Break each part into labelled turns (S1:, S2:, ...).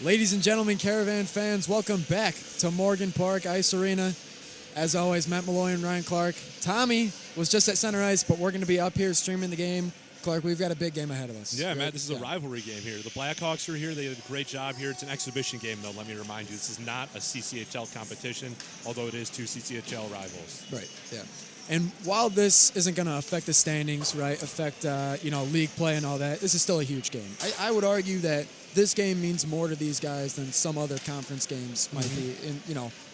S1: Ladies and gentlemen, Caravan fans, welcome back to Morgan Park Ice Arena. As always, Matt Malloy and Ryan Clark. Tommy was just at Center Ice, but we're going to be up here streaming the game. Clark, we've got a big game ahead of us.
S2: Yeah, right? Matt, this is a rivalry game here. The Blackhawks are here. They did a great job here. It's an exhibition game, though, let me remind you. This is not a CCHL competition, although it is two CCHL rivals.
S1: Right, yeah. And while this isn't going to affect the standings, right, affect, league play and all that, this is still a huge game. I would argue that this game means more to these guys than some other conference games might be,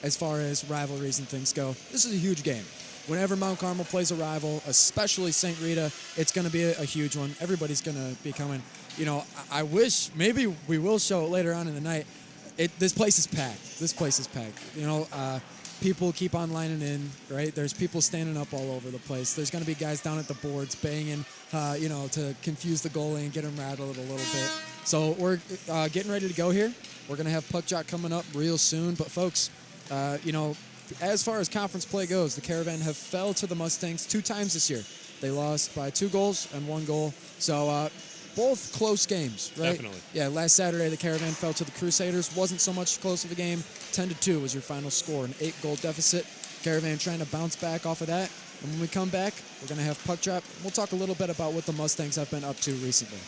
S1: as far as rivalries and things go. This is a huge game. Whenever Mount Carmel plays a rival, especially St. Rita, it's going to be a huge one. Everybody's going to be coming. I wish maybe we will show it later on in the night. This place is packed. This place is packed. People keep on lining in, right? There's people standing up all over the place. There's going to be guys down at the boards banging, to confuse the goalie and get him rattled a little bit. So we're getting ready to go here. We're going to have puck drop coming up real soon. But, folks, as far as conference play goes, the Caravan have fell to the Mustangs 2 times this year. They lost by 2 goals and 1 goal. So both close games, right?
S2: Definitely.
S1: Yeah, last Saturday the Caravan fell to the Crusaders. Wasn't so much close of a game. 10-2 was your final score, an 8-goal deficit. Caravan trying to bounce back off of that. And when we come back, we're going to have puck drop. We'll talk a little bit about what the Mustangs have been up to recently.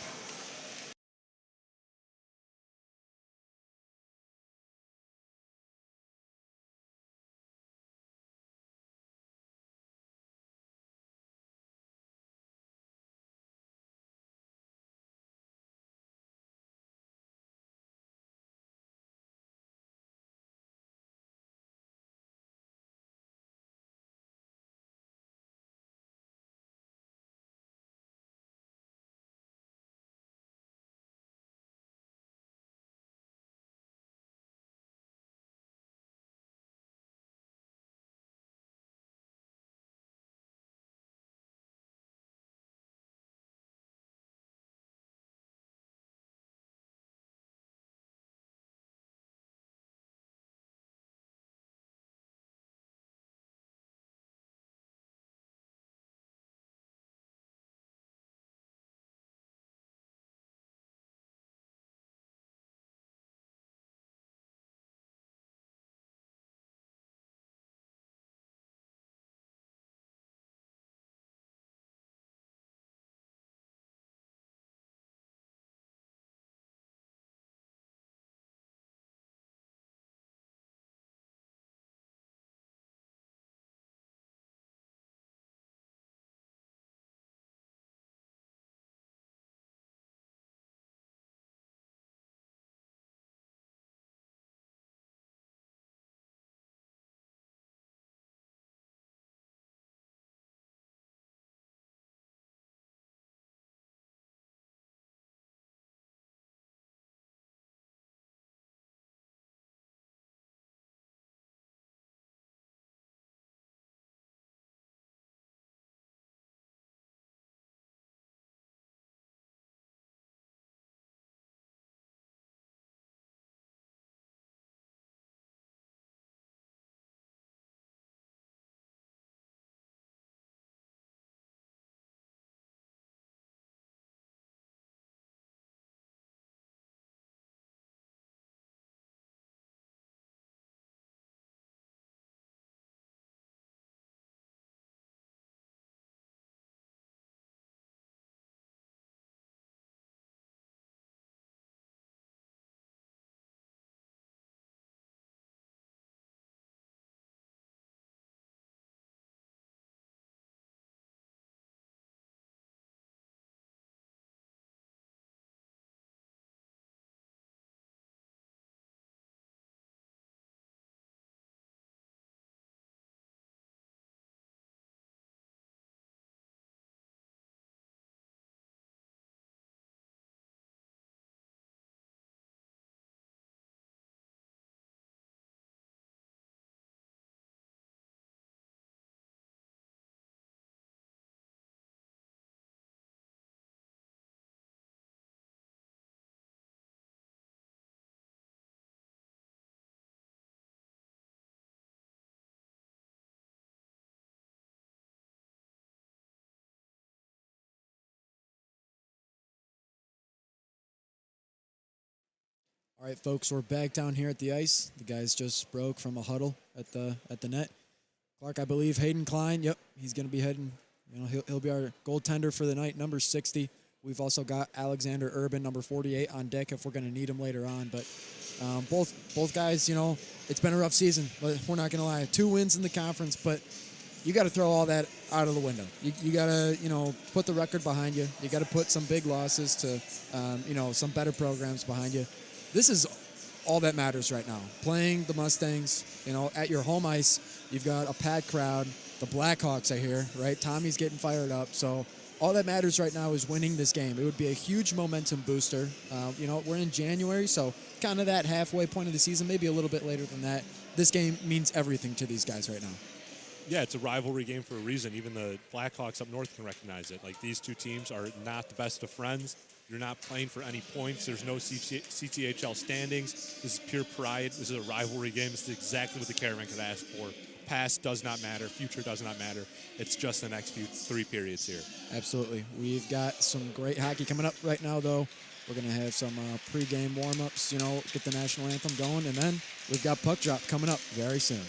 S1: All right, folks, we're back down here at the ice. The guys just broke from a huddle at the net. Clark, I believe Hayden Klein. Yep, he's going to be heading. You know, he'll be our goaltender for the night, number 60. We've also got Alexander Urban, number 48, on deck if we're going to need him later on. But both guys, you know, it's been a rough season. But we're not going to lie, 2 wins in the conference, but you got to throw all that out of the window. You got to, you know, put the record behind you. You got to put some big losses to, you know, some better programs behind you. This is all that matters right now. Playing the Mustangs, you know, at your home ice, you've got a packed crowd. The Blackhawks are here, right? Tommy's getting fired up. So all that matters right now is winning this game. It would be a huge momentum booster. You know, we're in January, so kind of that halfway point of the season, maybe a little bit later than that. This game means everything to these guys right now.
S2: Yeah, it's a rivalry game for a reason. Even the Blackhawks up north can recognize it. Like, these two teams are not the best of friends. You're not playing for any points. There's no CTHL standings. This is pure pride. This is a rivalry game. This is exactly what the Caravan could ask for. Past does not matter. Future does not matter. It's just the next 3 periods here.
S1: Absolutely. We've got some great hockey coming up right now, though. We're going to have some pregame warm-ups, you know, get the national anthem going, and then we've got puck drop coming up very soon.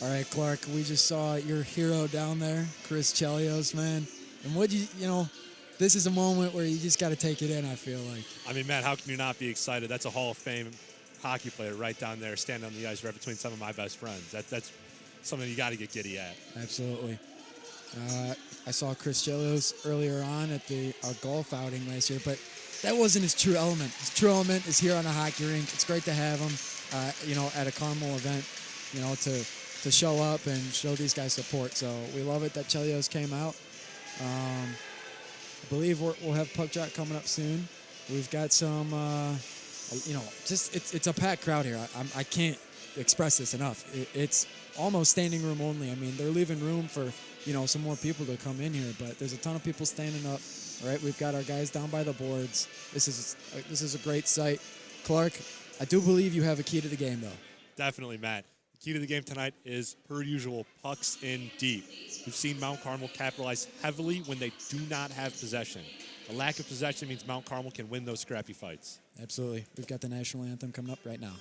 S1: All right, Clark, we just saw your hero down there, Chris Chelios, man. And this is a moment where you just got to take it in, I feel like.
S2: I mean, Matt, how can you not be excited? That's a Hall of Fame hockey player right down there, standing on the ice right between some of my best friends. That's something you got to get giddy at.
S1: Absolutely. I saw Chris Chelios earlier on at our golf outing last year, but that wasn't his true element. His true element is here on a hockey rink. It's great to have him, at a Carmel event, to show up and show these guys support. So we love it that Chelios came out. I believe we'll have puck drop coming up soon. We've got some, it's a packed crowd here. I can't express this enough. It's almost standing room only. I mean, they're leaving room for, some more people to come in here, but there's a ton of people standing up. All right, we've got our guys down by the boards. This is a great sight. Clark, I do believe you have a key to the game, though.
S2: Definitely, Matt. The key to the game tonight is, per usual, pucks in deep. We've seen Mount Carmel capitalize heavily when they do not have possession. A lack of possession means Mount Carmel can win those scrappy fights.
S1: Absolutely. We've got the national anthem coming up right now.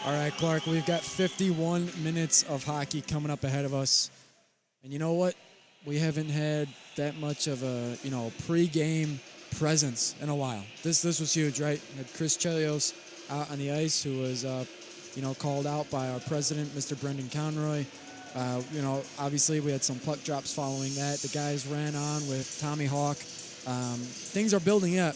S1: All right, Clark, we've got 51 minutes of hockey coming up ahead of us. And you know what? We haven't had that much of a, pre-game presence in a while. This was huge, right? We had Chris Chelios out on the ice, who was, called out by our president, Mr. Brendan Conroy. Obviously we had some puck drops following that. The guys ran on with Tommy Hawk. Things are building up.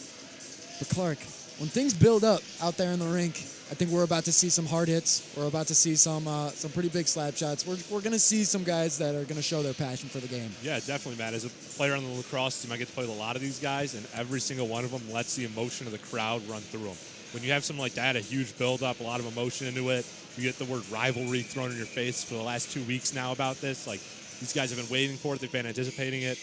S1: But Clark, when things build up out there in the rink, I think we're about to see some hard hits. We're about to see some pretty big slap shots. We're going to see some guys that are going to show their passion for the game.
S2: Yeah, definitely, Matt. As a player on the lacrosse team, I get to play with a lot of these guys, and every single one of them lets the emotion of the crowd run through them. When you have something like that, a huge build-up, a lot of emotion into it, you get the word rivalry thrown in your face for the last 2 weeks now about this. Like, these guys have been waiting for it. They've been anticipating it.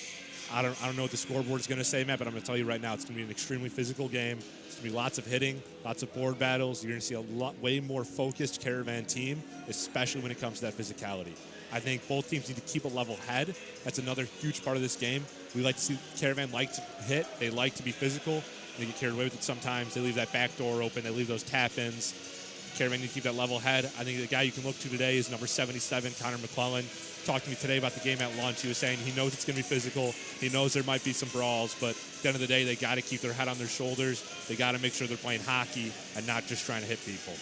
S2: I don't know what the scoreboard is going to say, Matt, but I'm going to tell you right now, it's going to be an extremely physical game. It's going to be lots of hitting, lots of board battles. You're going to see a way more focused Caravan team, especially when it comes to that physicality. I think both teams need to keep a level head. That's another huge part of this game. We like to see Caravan like to hit. They like to be physical. They get carried away with it sometimes. They leave that back door open. They leave those tap-ins. Caravan need to keep that level head. I think the guy you can look to today is number 77, Connor McClellan. Talked to me today about the game at lunch. He was saying he knows it's going to be physical. He knows there might be some brawls, but at the end of the day, they got to keep their head on their shoulders. They got to make sure they're playing hockey and not just trying to hit people.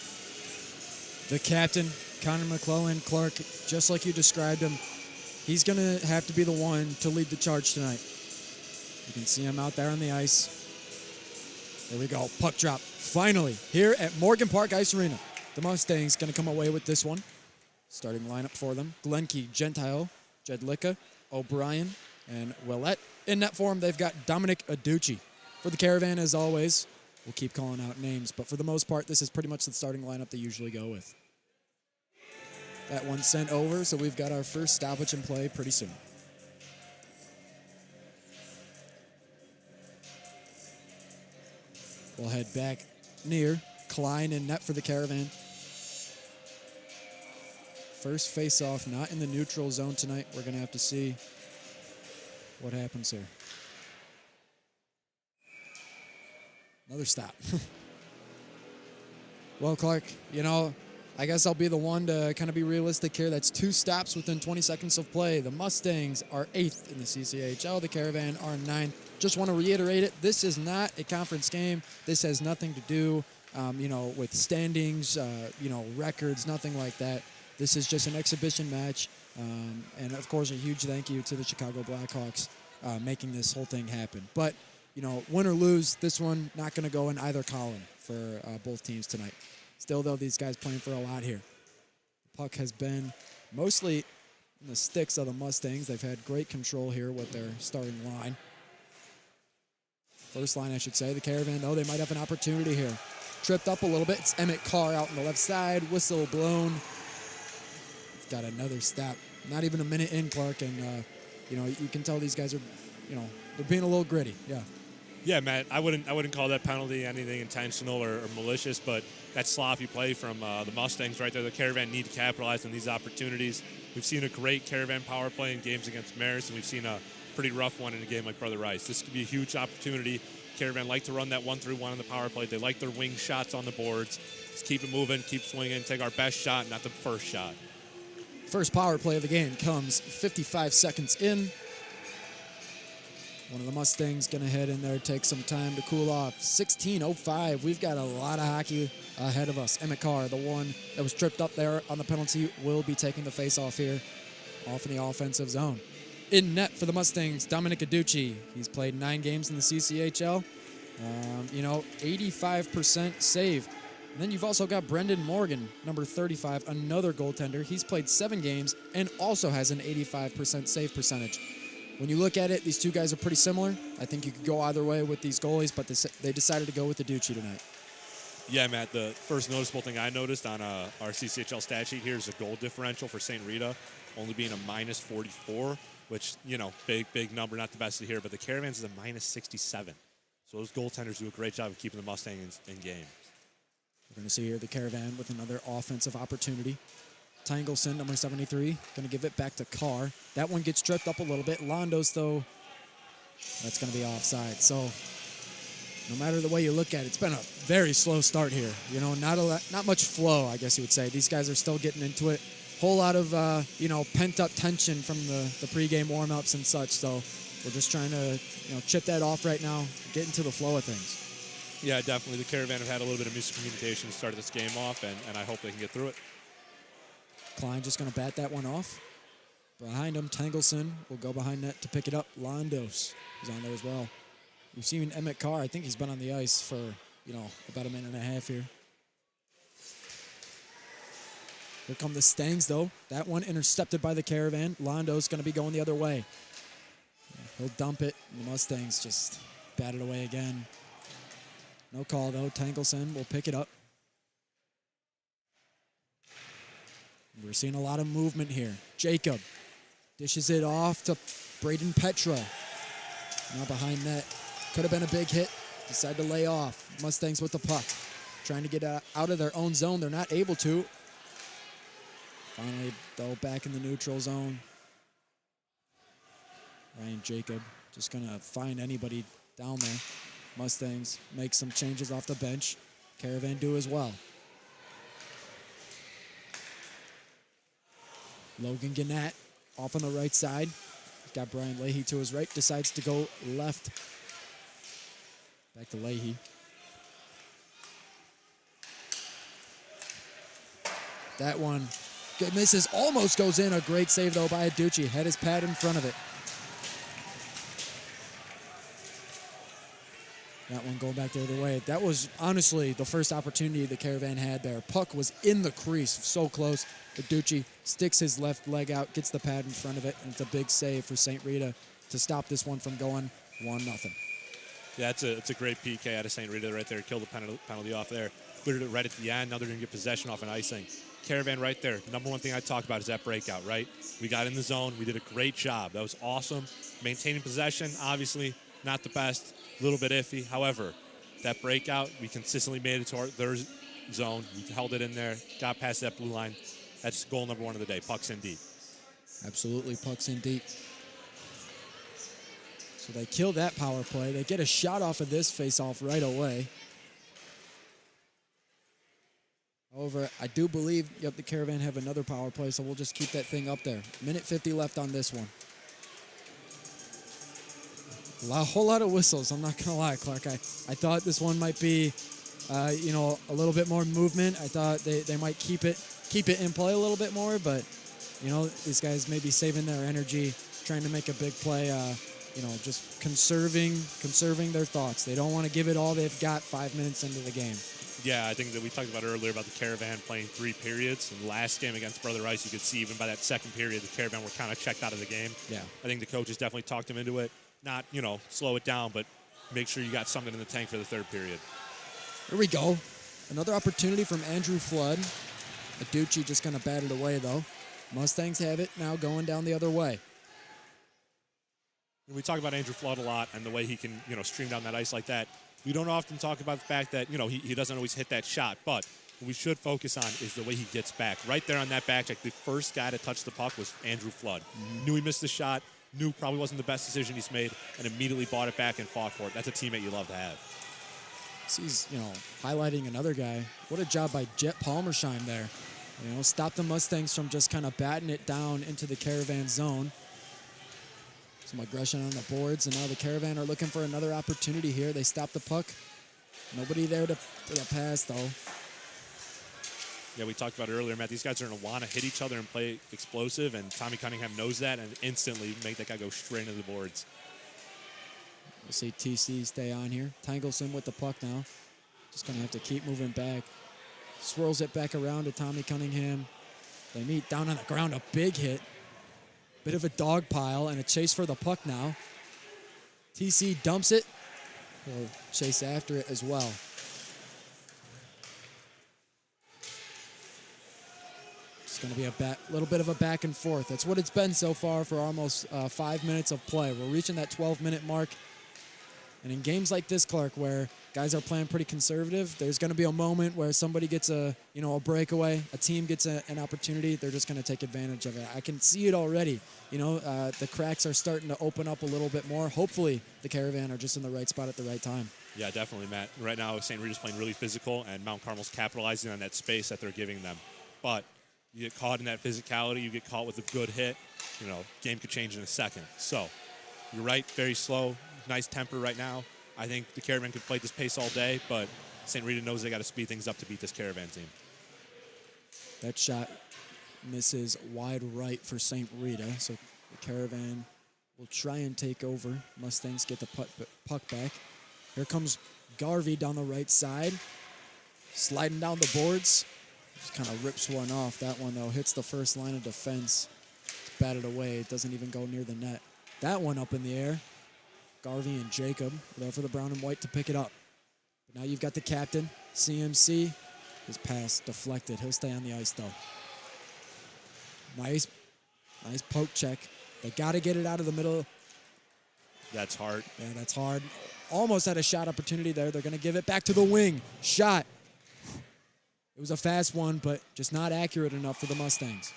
S1: The captain, Connor McClellan, Clark, just like you described him, he's going to have to be the one to lead the charge tonight. You can see him out there on the ice. There we go. Puck drop. Finally, here at Morgan Park Ice Arena. The Mustangs going to come away with this one. Starting lineup for them: Glenke, Gentile, Jedlicka, O'Brien, and Willette. In net form, they've got Dominic Aducci. For the Caravan, as always, we'll keep calling out names, but for the most part, this is pretty much the starting lineup they usually go with. That one's sent over, so we've got our first stoppage in play pretty soon. We'll head back near Klein and net for the Caravan. First face-off, not in the neutral zone tonight. We're going to have to see what happens here. Another stop. Well, Clark, you know, I guess I'll be the one to kind of be realistic here. That's 2 stops within 20 seconds of play. The Mustangs are 8th in the CCHL. The Caravan are 9th. Just want to reiterate it. This is not a conference game. This has nothing to do, with standings, records, nothing like that. This is just an exhibition match. And, of course, a huge thank you to the Chicago Blackhawks making this whole thing happen. But, win or lose, this one not going to go in either column for both teams tonight. Still, though, these guys playing for a lot here. The puck has been mostly in the sticks of the Mustangs. They've had great control here with their starting line. First line, I should say. The Caravan, though, they might have an opportunity here. Tripped up a little bit. It's Emmett Carr out on the left side. Whistle blown. He's got another stop. Not even a minute in, Clark, and, you can tell these guys are, they're being a little gritty. Yeah.
S2: Yeah, Matt, I wouldn't call that penalty anything intentional or malicious, but that sloppy play from the Mustangs right there. The Caravan need to capitalize on these opportunities. We've seen a great Caravan power play in games against Marist, and we've seen a pretty rough one in a game like Brother Rice. This could be a huge opportunity. Caravan like to run that 1-3-1 on the power play. They like their wing shots on the boards. Just keep it moving, keep swinging, take our best shot, not the first shot.
S1: First power play of the game comes 55 seconds in. One of the Mustangs going to head in there, take some time to cool off. 16:05. We've got a lot of hockey ahead of us. Emmett Carr, the one that was tripped up there on the penalty, will be taking the face-off here, off in the offensive zone. In net for the Mustangs, Dominic Aducci. He's played 9 games in the CCHL. 85% save. And then you've also got Brendan Morgan, number 35, another goaltender. He's played 7 games and also has an 85% save percentage. When you look at it, these two guys are pretty similar. I think you could go either way with these goalies, but they decided to go with Aducci tonight.
S2: Yeah, Matt, the first noticeable thing I noticed on our CCHL stat sheet here is the goal differential for St. Rita only being a -44, which, big number, not the best to hear, but the Caravans is a -67. So those goaltenders do a great job of keeping the Mustangs in game.
S1: We're going to see here the Caravan with another offensive opportunity. Tangelson, number 73, going to give it back to Carr. That one gets tripped up a little bit. Londos, though, that's going to be offside. So no matter the way you look at it, it's been a very slow start here. Not much flow, I guess you would say. These guys are still getting into it. Whole lot of, pent-up tension from the pregame warm-ups and such. So we're just trying to, chip that off right now, get into the flow of things.
S2: Yeah, definitely. The Caravan have had a little bit of miscommunication to start this game off, and I hope they can get through it.
S1: Klein just going to bat that one off. Behind him, Tangelson will go behind net to pick it up. Londos is on there as well. We've seen Emmett Carr. I think he's been on the ice for, about a minute and a half here. Here come the Stangs, though. That one intercepted by the Caravan. Londo's going to be going the other way. He'll dump it. And the Mustangs just bat it away again. No call, though. Tangelson will pick it up. We're seeing a lot of movement here. Jacob dishes it off to Braden Petra. Now behind net. Could have been a big hit. Decided to lay off. Mustangs with the puck. Trying to get out of their own zone. They're not able to. Finally, though, back in the neutral zone. Ryan Jacob just going to find anybody down there. Mustangs make some changes off the bench. Caravan do as well. Logan Gannett off on the right side. He's got Brian Leahy to his right. Decides to go left. Back to Leahy. That one misses. Almost goes in. A great save, though, by Aducci. Had his pad in front of it. That one going back the other way. That was honestly the first opportunity the Caravan had there. Puck was in the crease, so close. Aducci sticks his left leg out, gets the pad in front of it, and it's a big save for St. Rita to stop this one from going 1-0.
S2: Yeah, it's a great PK out of St. Rita right there. Killed the penalty off there. Cleared it right at the end. Now they're going to get possession off an icing. Caravan right there. Number one thing I talked about is that breakout, right? We got in the zone. We did a great job. That was awesome. Maintaining possession, obviously, not the best. A little bit iffy. However, that breakout, we consistently made it to their zone. We held it in there, got past that blue line. That's goal number 1 of the day, pucks in deep.
S1: Absolutely, pucks in deep. So they kill that power play. They get a shot off of this face-off right away. However, I do believe, the Caravan have another power play, so we'll just keep that thing up there. Minute 50 left on this one. A whole lot of whistles, I'm not going to lie, Clark. I thought this one might be, a little bit more movement. I thought they might keep it in play a little bit more, but, these guys may be saving their energy, trying to make a big play, just conserving their thoughts. They don't want to give it all they've got 5 minutes into the game.
S2: Yeah, I think that we talked about earlier about the Caravan playing 3 periods. In the last game against Brother Rice, you could see even by that second period, the Caravan were kind of checked out of the game.
S1: Yeah.
S2: I think the coaches definitely talked them into it. Not, slow it down, but make sure you got something in the tank for the third period.
S1: Here we go. Another opportunity from Andrew Flood. Aducci just kind of batted away, though. Mustangs have it now going down the other way.
S2: We talk about Andrew Flood a lot and the way he can, stream down that ice like that. We don't often talk about the fact that, he doesn't always hit that shot, but what we should focus on is the way he gets back. Right there on that back check, the first guy to touch the puck was Andrew Flood. Knew he missed the shot, knew probably wasn't the best decision he's made, and immediately bought it back and fought for it. That's a teammate you love to have.
S1: He's, highlighting another guy. What a job by Jet Palmersheim there. Stop the Mustangs from just kind of batting it down into the Caravan zone. Some aggression on the boards, and now the Caravan are looking for another opportunity here. They stop the puck. Nobody there for the pass, though.
S2: Yeah, we talked about it earlier, Matt. These guys are going to want to hit each other and play explosive, and Tommy Cunningham knows that and instantly make that guy go straight into the boards.
S1: We'll see TC stay on here. Tangleson with the puck now. Just going to have to keep moving back. Swirls it back around to Tommy Cunningham. They meet down on the ground, a big hit. Bit of a dog pile and a chase for the puck now. TC dumps it. He'll chase after it as well. It's going to be a little bit of a back and forth. That's what it's been so far for almost 5 minutes of play. We're reaching that 12-minute mark. And in games like this, Clark, where guys are playing pretty conservative, there's going to be a moment where somebody gets a breakaway, a team gets an opportunity, they're just going to take advantage of it. I can see it already. The cracks are starting to open up a little bit more. Hopefully, the Caravan are just in the right spot at the right time.
S2: Yeah, definitely, Matt. Right now, St. Rita's playing really physical, and Mount Carmel's capitalizing on that space that they're giving them. But you get caught in that physicality, you get caught with a good hit, game could change in a second. So, you're right, very slow. Nice temper right now. I think the Caravan could play this pace all day, but St. Rita knows they got to speed things up to beat this Caravan team.
S1: That shot misses wide right for St. Rita, so the Caravan will try and take over. Mustangs get the puck back. Here comes Garvey down the right side, sliding down the boards. Just kind of rips one off. That one, though, hits the first line of defense. It's batted away. It doesn't even go near the net. That one up in the air. Garvey and Jacob there for the brown and white to pick it up. But now you've got the captain, CMC. His pass deflected. He'll stay on the ice, though. Nice poke check. They got to get it out of the middle.
S2: That's hard.
S1: Yeah, that's hard. Almost had a shot opportunity there. They're going to give it back to the wing. Shot. It was a fast one, but just not accurate enough for the Mustangs.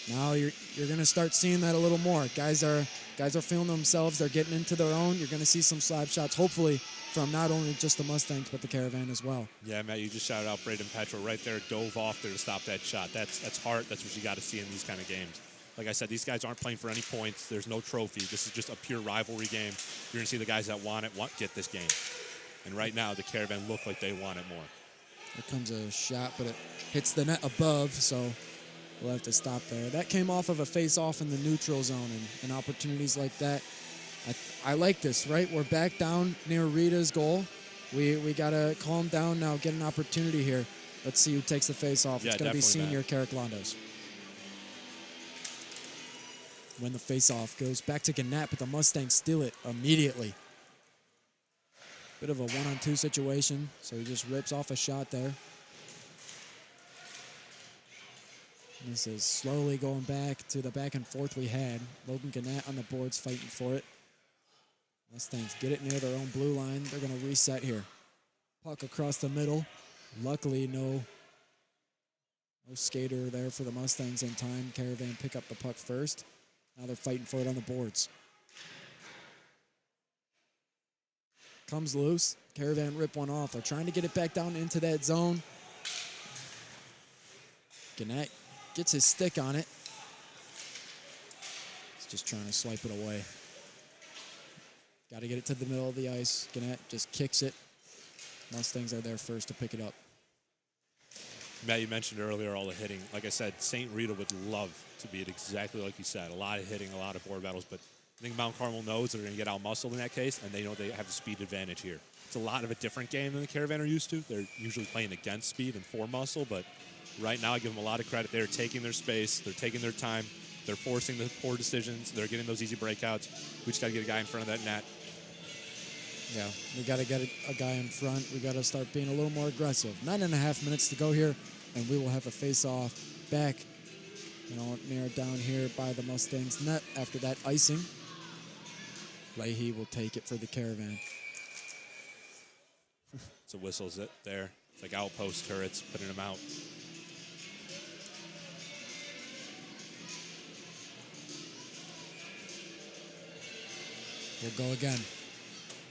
S1: Now you're going to start seeing that a little more. Guys are feeling themselves. They're getting into their own. You're going to see some slap shots, hopefully, from not only just the Mustangs, but the Caravan as well.
S2: Yeah, Matt, you just shouted out Braden Petrel right there, dove off there to stop that shot. That's heart. That's what you got to see in these kind of games. Like I said, these guys aren't playing for any points. There's no trophy. This is just a pure rivalry game. You're going to see the guys that want it get this game. And right now, the Caravan look like they want it more.
S1: Here comes a shot, but it hits the net above, so we'll have to stop there. That came off of a face-off in the neutral zone, and opportunities like that. I like this, right? We're back down near Rita's goal. We got to calm down now, get an opportunity here. Let's see who takes the face-off.
S2: Yeah,
S1: it's going to be senior
S2: Matt.
S1: Carrick Londos. When the face-off goes back to Gannett, but the Mustangs steal it immediately. Bit of a one-on-two situation, so he just rips off a shot there. This is slowly going back to the back and forth we had. Logan Gannett on the boards fighting for it. Mustangs get it near their own blue line. They're going to reset here. Puck across the middle. Luckily, no skater there for the Mustangs in time. Caravan pick up the puck first. Now they're fighting for it on the boards. Comes loose. Caravan rip one off. They're trying to get it back down into that zone. Gannett gets his stick on it. He's just trying to swipe it away. Got to get it to the middle of the ice. Gannett just kicks it. Mustangs are there first to pick it up.
S2: Matt, you mentioned earlier all the hitting. Like I said, St. Rita would love to be it exactly like you said. A lot of hitting, a lot of board battles, but I think Mount Carmel knows they're going to get out-muscled in that case, and they know they have the speed advantage here. It's a lot of a different game than the Caravan are used to. They're usually playing against speed and for muscle, but right now I give them a lot of credit. They're taking their space. They're taking their time. They're forcing the poor decisions. They're getting those easy breakouts. We just got to get a guy in front of that net.
S1: Yeah, we got to get a guy in front. We got to start being a little more aggressive. 9.5 minutes to go here, and we will have a face-off back, near down here by the Mustangs net after that icing. Leahy will take it for the Caravan.
S2: So whistles it there. It's like outpost turrets, putting them out.
S1: We'll go again.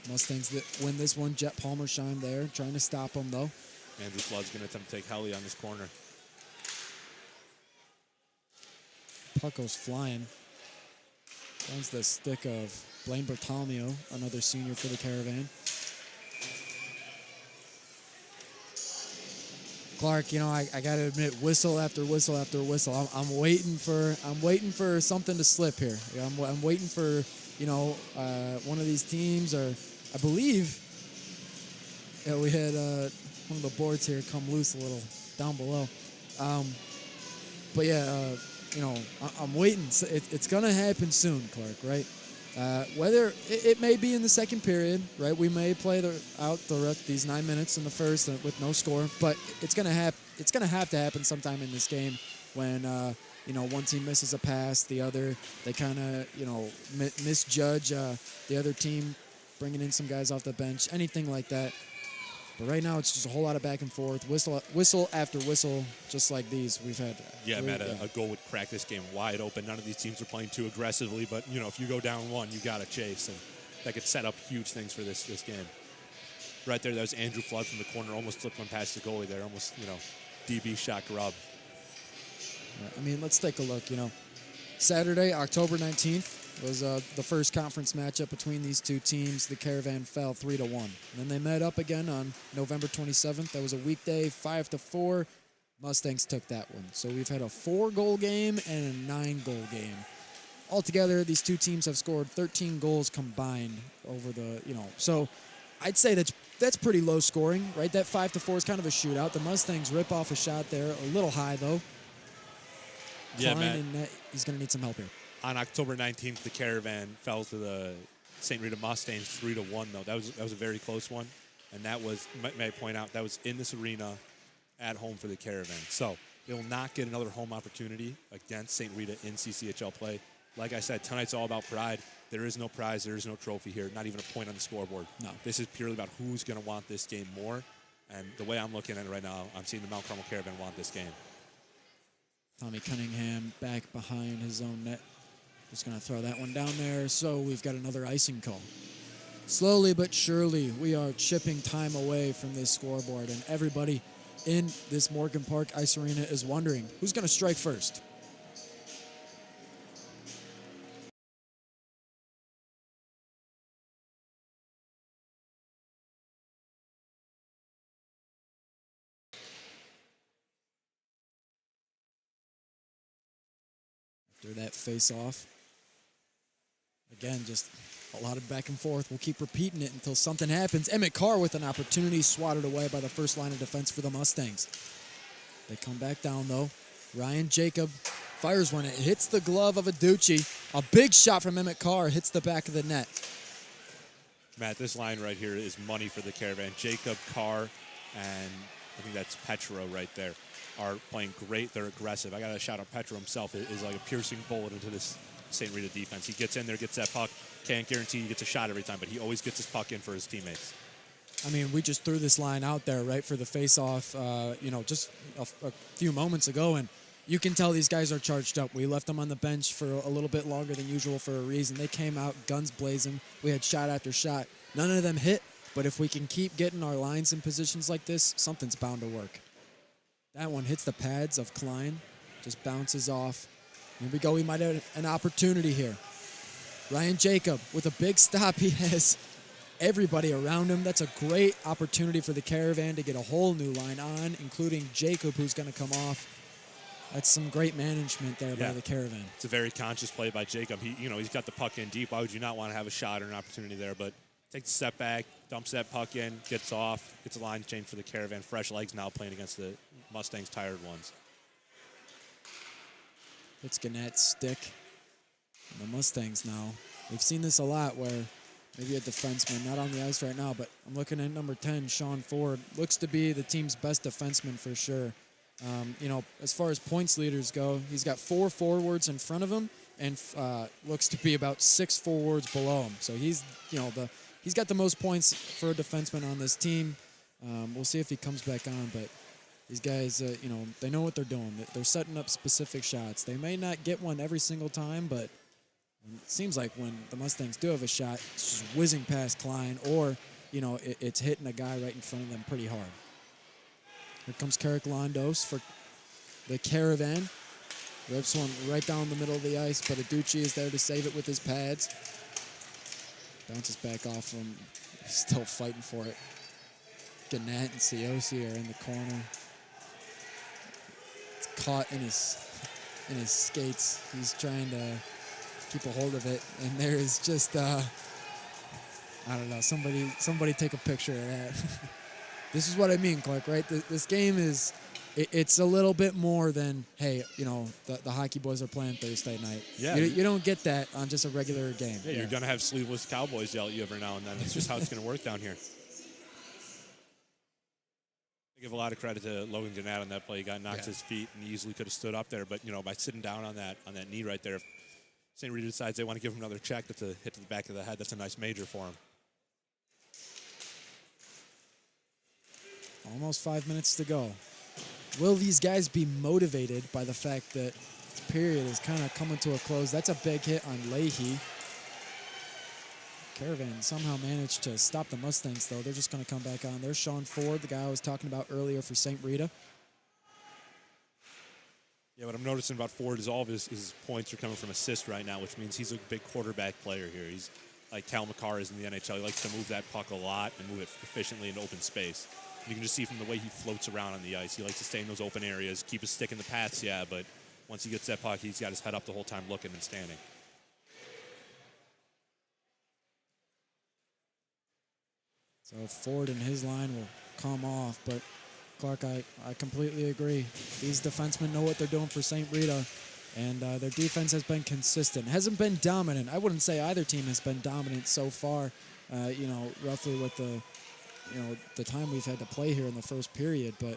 S1: Mustangs that win this one. Jet Palmersheim there, trying to stop him, though.
S2: Andrew Flood's going to attempt to take Helly on this corner.
S1: Puck goes flying. Finds the stick of Blaine Bartolomeo, another senior for the Caravan. Clark, I got to admit, whistle after whistle after whistle. I'm waiting for something to slip here. I'm waiting for one of these teams, or I believe we had one of the boards here come loose a little down below. But yeah, I'm waiting. It's going to happen soon, Clark, right? Whether it may be in the second period, right? We may play out the rest these 9 minutes in the first with no score, but it's going to have to happen sometime in this game when one team misses a pass, the other they kind of misjudge the other team, bringing in some guys off the bench, anything like that. But right now it's just a whole lot of back and forth, whistle after whistle, just like these we've had.
S2: Yeah, Matt, a goal would crack this game wide open. None of these teams are playing too aggressively, but if you go down one, you got to chase, and that could set up huge things for this game. Right there, that was Andrew Flood from the corner, almost slipped one past the goalie there, almost DB shot grub.
S1: I mean, let's take a look. Saturday, October 19th was the first conference matchup between these two teams. The Caravan fell 3-1. Then they met up again on November 27th. That was a weekday, 5-4. Mustangs took that one. So we've had a 4-goal game and a 9-goal game. Altogether, these two teams have scored 13 goals combined over the, So I'd say that's pretty low scoring, right? That 5-4 is kind of a shootout. The Mustangs rip off a shot there, a little high though.
S2: Yeah,
S1: Klein
S2: Matt.
S1: in net, he's going to need some help here.
S2: On October 19th, the Caravan fell to the St. Rita Mustangs 3-1, though. That was a very close one. And that was, may I point out, that was in this arena at home for the Caravan. So they will not get another home opportunity against St. Rita in CCHL play. Like I said, tonight's all about pride. There is no prize. There is no trophy here, not even a point on the scoreboard.
S1: No.
S2: This is purely about who's going to want this game more. And the way I'm looking at it right now, I'm seeing the Mount Carmel Caravan want this game.
S1: Tommy Cunningham back behind his own net. Just going to throw that one down there. So we've got another icing call. Slowly but surely, we are chipping time away from this scoreboard. And everybody in this Morgan Park Ice Arena is wondering, who's going to strike first? After that face-off. Again, just a lot of back and forth. We'll keep repeating it until something happens. Emmett Carr with an opportunity, swatted away by the first line of defense for the Mustangs. They come back down, though. Ryan Jacob fires one. It hits the glove of Aducci. A big shot from Emmett Carr hits the back of the net.
S2: Matt, this line right here is money for the Caravan. Jacob, Carr, and I think that's Petro right there, are playing great. They're aggressive. I got to shout out Petro himself. It is like a piercing bullet into this St. Rita defense. He gets in there, gets that puck, Can't guarantee he gets a shot every time, but he always gets his puck in for his teammates.
S1: I mean, we just threw this line out there, right, for the face-off, just a few moments ago, and you can tell these guys are charged up. We left them on the bench for a little bit longer than usual for a reason. They came out, guns blazing. We had shot after shot. None of them hit, but if we can keep getting our lines in positions like this, something's bound to work. That one hits the pads of Klein, just bounces off. Here we go. We might have an opportunity here. Ryan Jacob with a big stop. He has everybody around him. That's a great opportunity for the Caravan to get a whole new line on, including Jacob, who's going to come off. That's some great management there by the Caravan.
S2: It's a very conscious play by Jacob. He's got the puck in deep. Why would you not want to have a shot or an opportunity there? But takes a step back, dumps that puck in, gets off, gets a line change for the Caravan. Fresh legs now playing against the Mustangs' tired ones.
S1: It's Gannett's stick. And the Mustangs now. We've seen this a lot where maybe a defenseman, not on the ice right now, but I'm looking at number 10, Sean Ford. Looks to be the team's best defenseman for sure. As far as points leaders go, he's got 4 forwards in front of him and looks to be about 6 forwards below him. So he's got the most points for a defenseman on this team. We'll see if he comes back on, but these guys, they know what they're doing. They're setting up specific shots. They may not get one every single time, but it seems like when the Mustangs do have a shot, it's just whizzing past Klein, or, it's hitting a guy right in front of them pretty hard. Here comes Carrick Londos for the Caravan. Rips one right down the middle of the ice, but Aducci is there to save it with his pads. Bounces back off him. Still fighting for it. Gannett and Siosi are in the corner. It's caught in his skates. He's trying to keep a hold of it, and there is just I don't know. Somebody take a picture of that. This is what I mean, Clark. Right? This game is. It's a little bit more than, hey, the hockey boys are playing Thursday night.
S2: Yeah.
S1: You don't get that on just a regular game.
S2: Yeah, you're going to have sleeveless Cowboys yell at you every now and then. It's just how it's going to work down here. I give a lot of credit to Logan Gannett on that play. He got knocked to his feet and he easily could have stood up there. But, by sitting down on that knee right there, if St. Rita decides they want to give him another check, that's a hit to the back of the head. That's a nice major for him.
S1: Almost 5 minutes to go. Will these guys be motivated by the fact that this period is kind of coming to a close? That's a big hit on Leahy. Caravan somehow managed to stop the Mustangs, though. They're just going to come back on. There's Sean Ford, the guy I was talking about earlier for St. Rita.
S2: Yeah, what I'm noticing about Ford is all of his points are coming from assists right now, which means he's a big quarterback player here. He's like Cal McCarr is in the NHL. He likes to move that puck a lot and move it efficiently in open space. You can just see from the way he floats around on the ice. He likes to stay in those open areas, keep his stick in the paths, but once he gets that puck, he's got his head up the whole time looking and standing.
S1: So Ford and his line will come off, but Clark, I completely agree. These defensemen know what they're doing for St. Rita, and their defense has been consistent. Hasn't been dominant. I wouldn't say either team has been dominant so far, roughly with the time we've had to play here in the first period, but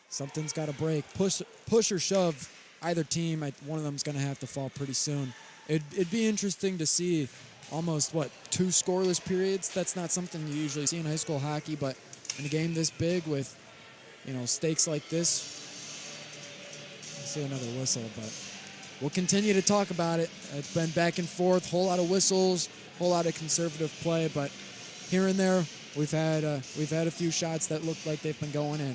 S1: something's got to break. Push or shove either team. One of them's going to have to fall pretty soon. It'd be interesting to see almost, 2 scoreless periods. That's not something you usually see in high school hockey, but in a game this big with, stakes like this, I see another whistle, but we'll continue to talk about it. It's been back and forth, whole lot of whistles, whole lot of conservative play, but here and there, We've had a few shots that look like they've been going in.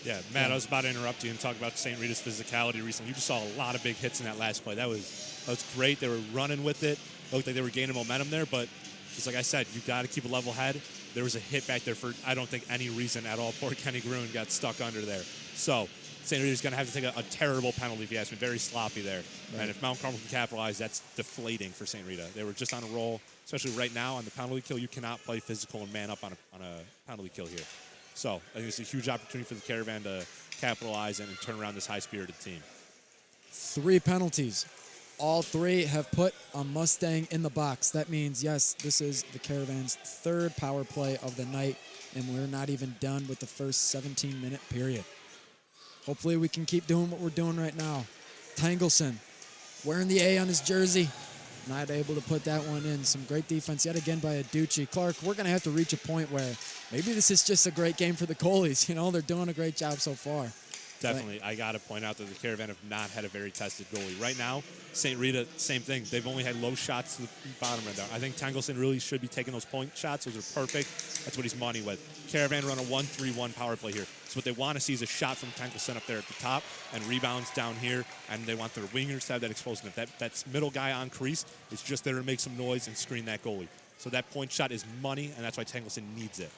S2: Yeah, Matt, I was about to interrupt you and talk about St. Rita's physicality recently. You just saw a lot of big hits in that last play. That was great. They were running with it. It looked like they were gaining momentum there, but just like I said, you got to keep a level head. There was a hit back there for I don't think any reason at all. Poor Kenny Gruen got stuck under there. So St. Rita's going to have to take a terrible penalty if you ask me. Very sloppy there. Right. And if Mount Carmel can capitalize, that's deflating for St. Rita. They were just on a roll. Especially right now on the penalty kill, you cannot play physical and man up on a penalty kill here. So I think it's a huge opportunity for the Caravan to capitalize and turn around this high-spirited team.
S1: 3 penalties. All 3 have put a Mustang in the box. That means, yes, this is the Caravan's 3rd power play of the night, and we're not even done with the first 17-minute period. Hopefully we can keep doing what we're doing right now. Tangelson wearing the A on his jersey. not able to put that one in. Some great defense yet again by Aducci. Clark, we're going to have to reach a point where maybe this is just a great game for the goalies. You know, they're doing a great job so far.
S2: Definitely. I got to point out that the Caravan have not had a very tested goalie. Right now, St. Rita, same thing. They've only had low shots to the bottom right there. I think Tengelson really should be taking those point shots. Those are perfect. That's what he's money with. Caravan run a 1-3-1 power play here. So what they want to see is a shot from Tengelson up there at the top and rebounds down here, and they want their wingers to have that explosive. That middle guy on crease is just there to make some noise and screen that goalie. So that point shot is money, and that's why Tengelson needs it.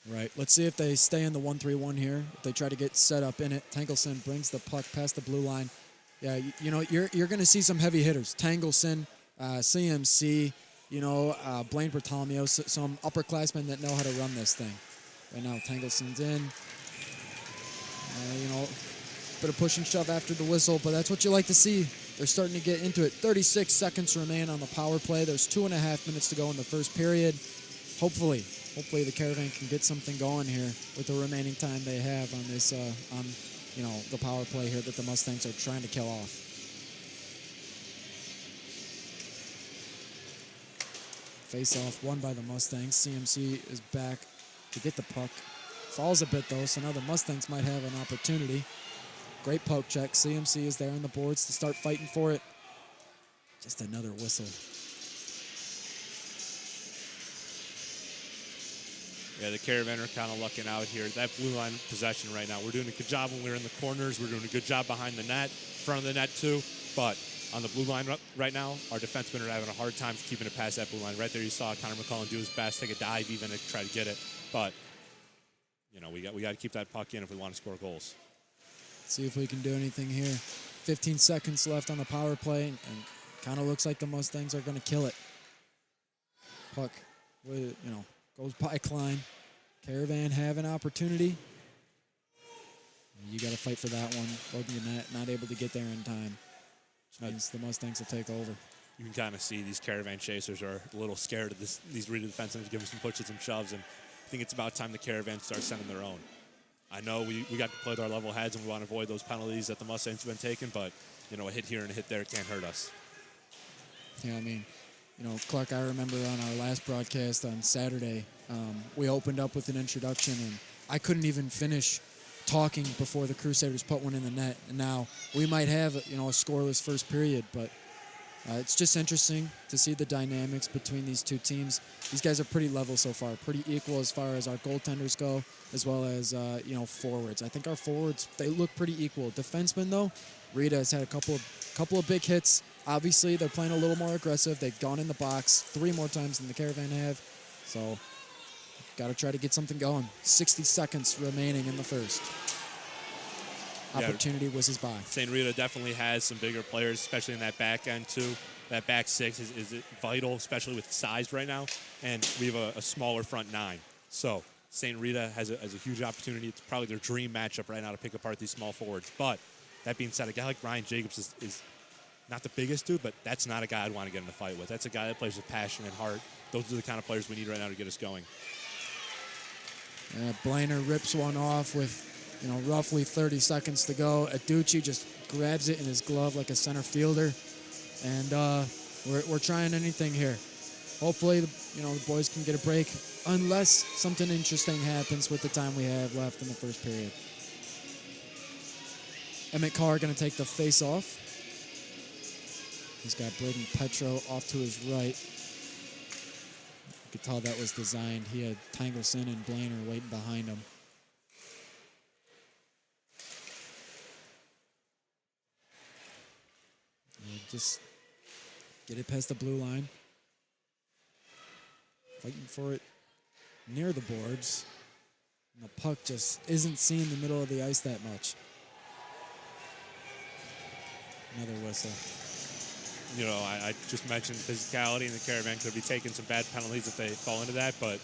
S1: Right. Let's see if they stay in the 1-3-1 here. If they try to get set up in it. Tengelson brings the puck past the blue line. Yeah, you know, you're going to see some heavy hitters. Tengelson, CMC, you know, Blaine Bartolomeo, some upperclassmen that know how to run this thing. Right now, Tengelson's in. You know, bit of push and shove after the whistle, but that's what you like to see. They're starting to get into it. 36 seconds remain on the power play. There's 2.5 minutes to go in the first period. Hopefully the Caravan can get something going here with the remaining time they have on this, you know, the power play here that the Mustangs are trying to kill off. Face-off won by the Mustangs. CMC is back to get the puck. Falls a bit, though, so now the Mustangs might have an opportunity. Great poke check. CMC is there on the boards to start fighting for it. Just another whistle.
S2: Yeah, the Caravan are kind of lucking out here. That blue line possession right now, we're doing a good job when we're in the corners. We're doing a good job behind the net, front of the net too. But on the blue line right now, our defensemen are having a hard time keeping it past that blue line. Right there, you saw Connor McCullen do his best, take a dive even to try to get it. But you know, we got to keep that puck in if we want to score goals.
S1: See if we can do anything here. 15 seconds left on the power play, and kind of looks like the Mustangs are going to kill it. Puck, you know, goes by Klein. Caravan have an opportunity. You got to fight for that one. Logan not able to get there in time, which means the Mustangs will take over.
S2: You can kind of see these Caravan chasers are a little scared of these Rita defensemen, giving some pushes and shoves, and I think it's about time the Caravan start sending their own. I know we got to play with our level heads and we want to avoid those penalties that the Mustangs have been taking, but you know, a hit here and a hit there can't hurt us.
S1: Yeah, I mean, you know, Clark, I remember on our last broadcast on Saturday, we opened up with an introduction, and I couldn't even finish talking before the Crusaders put one in the net. And now we might have, you know, a scoreless first period, but it's just interesting to see the dynamics between these two teams. These guys are pretty level so far, pretty equal as far as our goaltenders go, as well as, you know, forwards. I think our forwards, they look pretty equal. Defensemen, though, Rita has had a couple of big hits. Obviously, they're playing a little more aggressive. They've gone in the box 3 more times than the Caravan have. So, got to try to get something going. 60 seconds remaining in the first. Opportunity whizzes by.
S2: St. Rita definitely has some bigger players, especially in that back end, too. That back six is vital, especially with size right now. And we have a smaller front 9. So, St. Rita has a huge opportunity. It's probably their dream matchup right now to pick apart these small forwards. But, that being said, a guy like Ryan Jacobs is not the biggest dude, but that's not a guy I'd want to get in a fight with. That's a guy that plays with passion and heart. Those are the kind of players we need right now to get us going.
S1: Blainer rips one off with, you know, roughly 30 seconds to go. Aducci just grabs it in his glove like a center fielder. And we're trying anything here. Hopefully, you know, the boys can get a break, unless something interesting happens with the time we have left in the first period. Emmett Carr going to take the face-off. He's got Braden Petro off to his right. You could tell that was designed. He had Tangleson and Blainer waiting behind him. And just get it past the blue line. Fighting for it near the boards. And the puck just isn't seeing the middle of the ice that much. Another whistle.
S2: You know, I just mentioned physicality, and the Caravan could be taking some bad penalties if they fall into that. But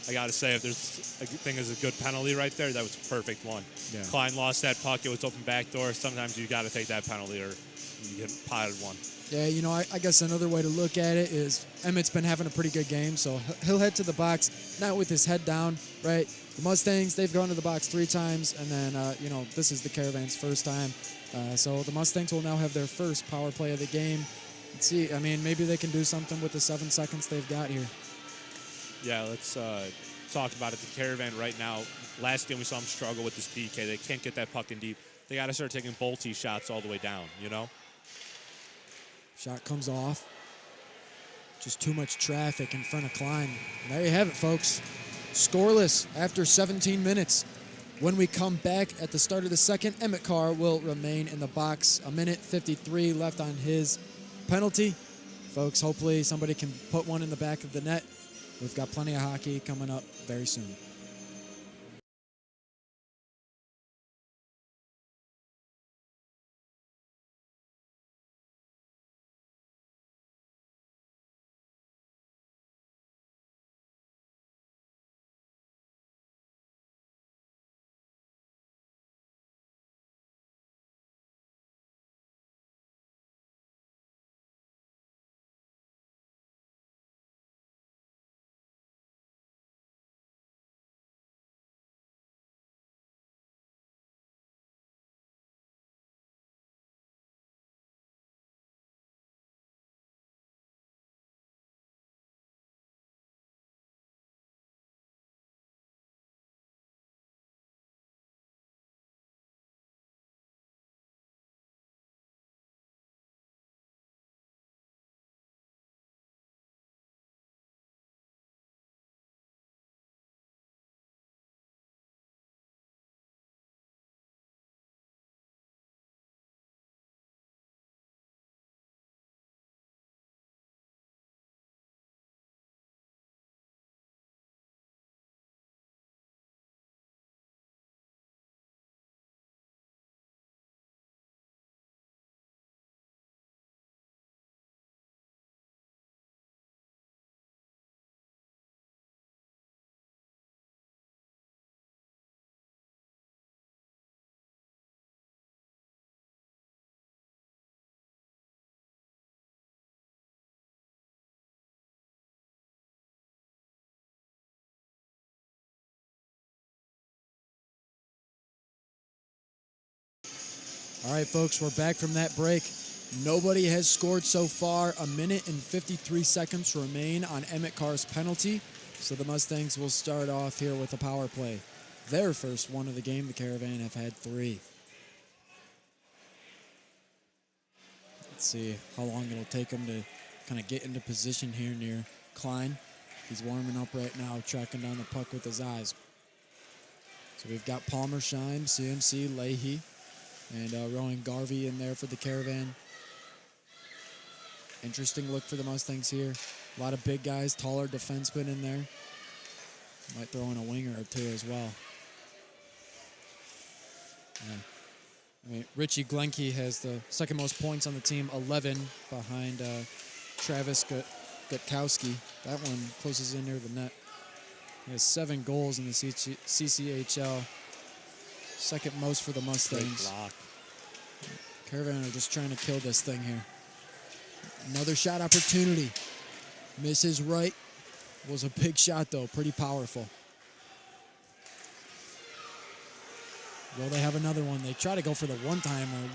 S2: I got to say, if there's a thing is a good penalty right there, that was a perfect one. Yeah. Klein lost that puck. It was open back door. Sometimes you got to take that penalty or you get potted one.
S1: Yeah, you know, I guess another way to look at it is Emmett's been having a pretty good game, so he'll head to the box, not with his head down, right? The Mustangs, they've gone to the box 3 times, and then, you know, this is the Caravan's first time. So the Mustangs will now have their first power play of the game. Let's see. I mean, maybe they can do something with the 7 seconds they've got here.
S2: Yeah, let's talk about it. The Caravan right now, last game we saw them struggle with this PK. They can't get that puck in deep. They got to start taking bolty shots all the way down, you know?
S1: Shot comes off. Just too much traffic in front of Klein. And there you have it, folks. Scoreless after 17 minutes. When we come back at the start of the second, Emmett Carr will remain in the box. 1:53 left on his penalty. Folks, hopefully somebody can put one in the back of the net. We've got plenty of hockey coming up very soon. All right, folks, we're back from that break. Nobody has scored so far. 1:53 remain on Emmett Carr's penalty. So the Mustangs will start off here with a power play. Their first one of the game. The Caravan have had 3. Let's see how long it'll take them to kind of get into position here near Klein. He's warming up right now, tracking down the puck with his eyes. So we've got Palmer, Scheim, CMC, Leahy, and Rowan Garvey in there for the Caravan. Interesting look for the Mustangs here. A lot of big guys, taller defensemen in there. Might throw in a winger or two as well. Yeah. I mean, Richie Glenke has the second most points on the team, 11 behind Travis Gutkowski. That one closes in near the net. He has 7 goals in the CCHL. Second most for the Mustangs.
S2: Great block.
S1: Caravan are just trying to kill this thing here. Another shot opportunity. Misses right. Was a big shot, though. Pretty powerful. Will they have another one? They try to go for the one-timer.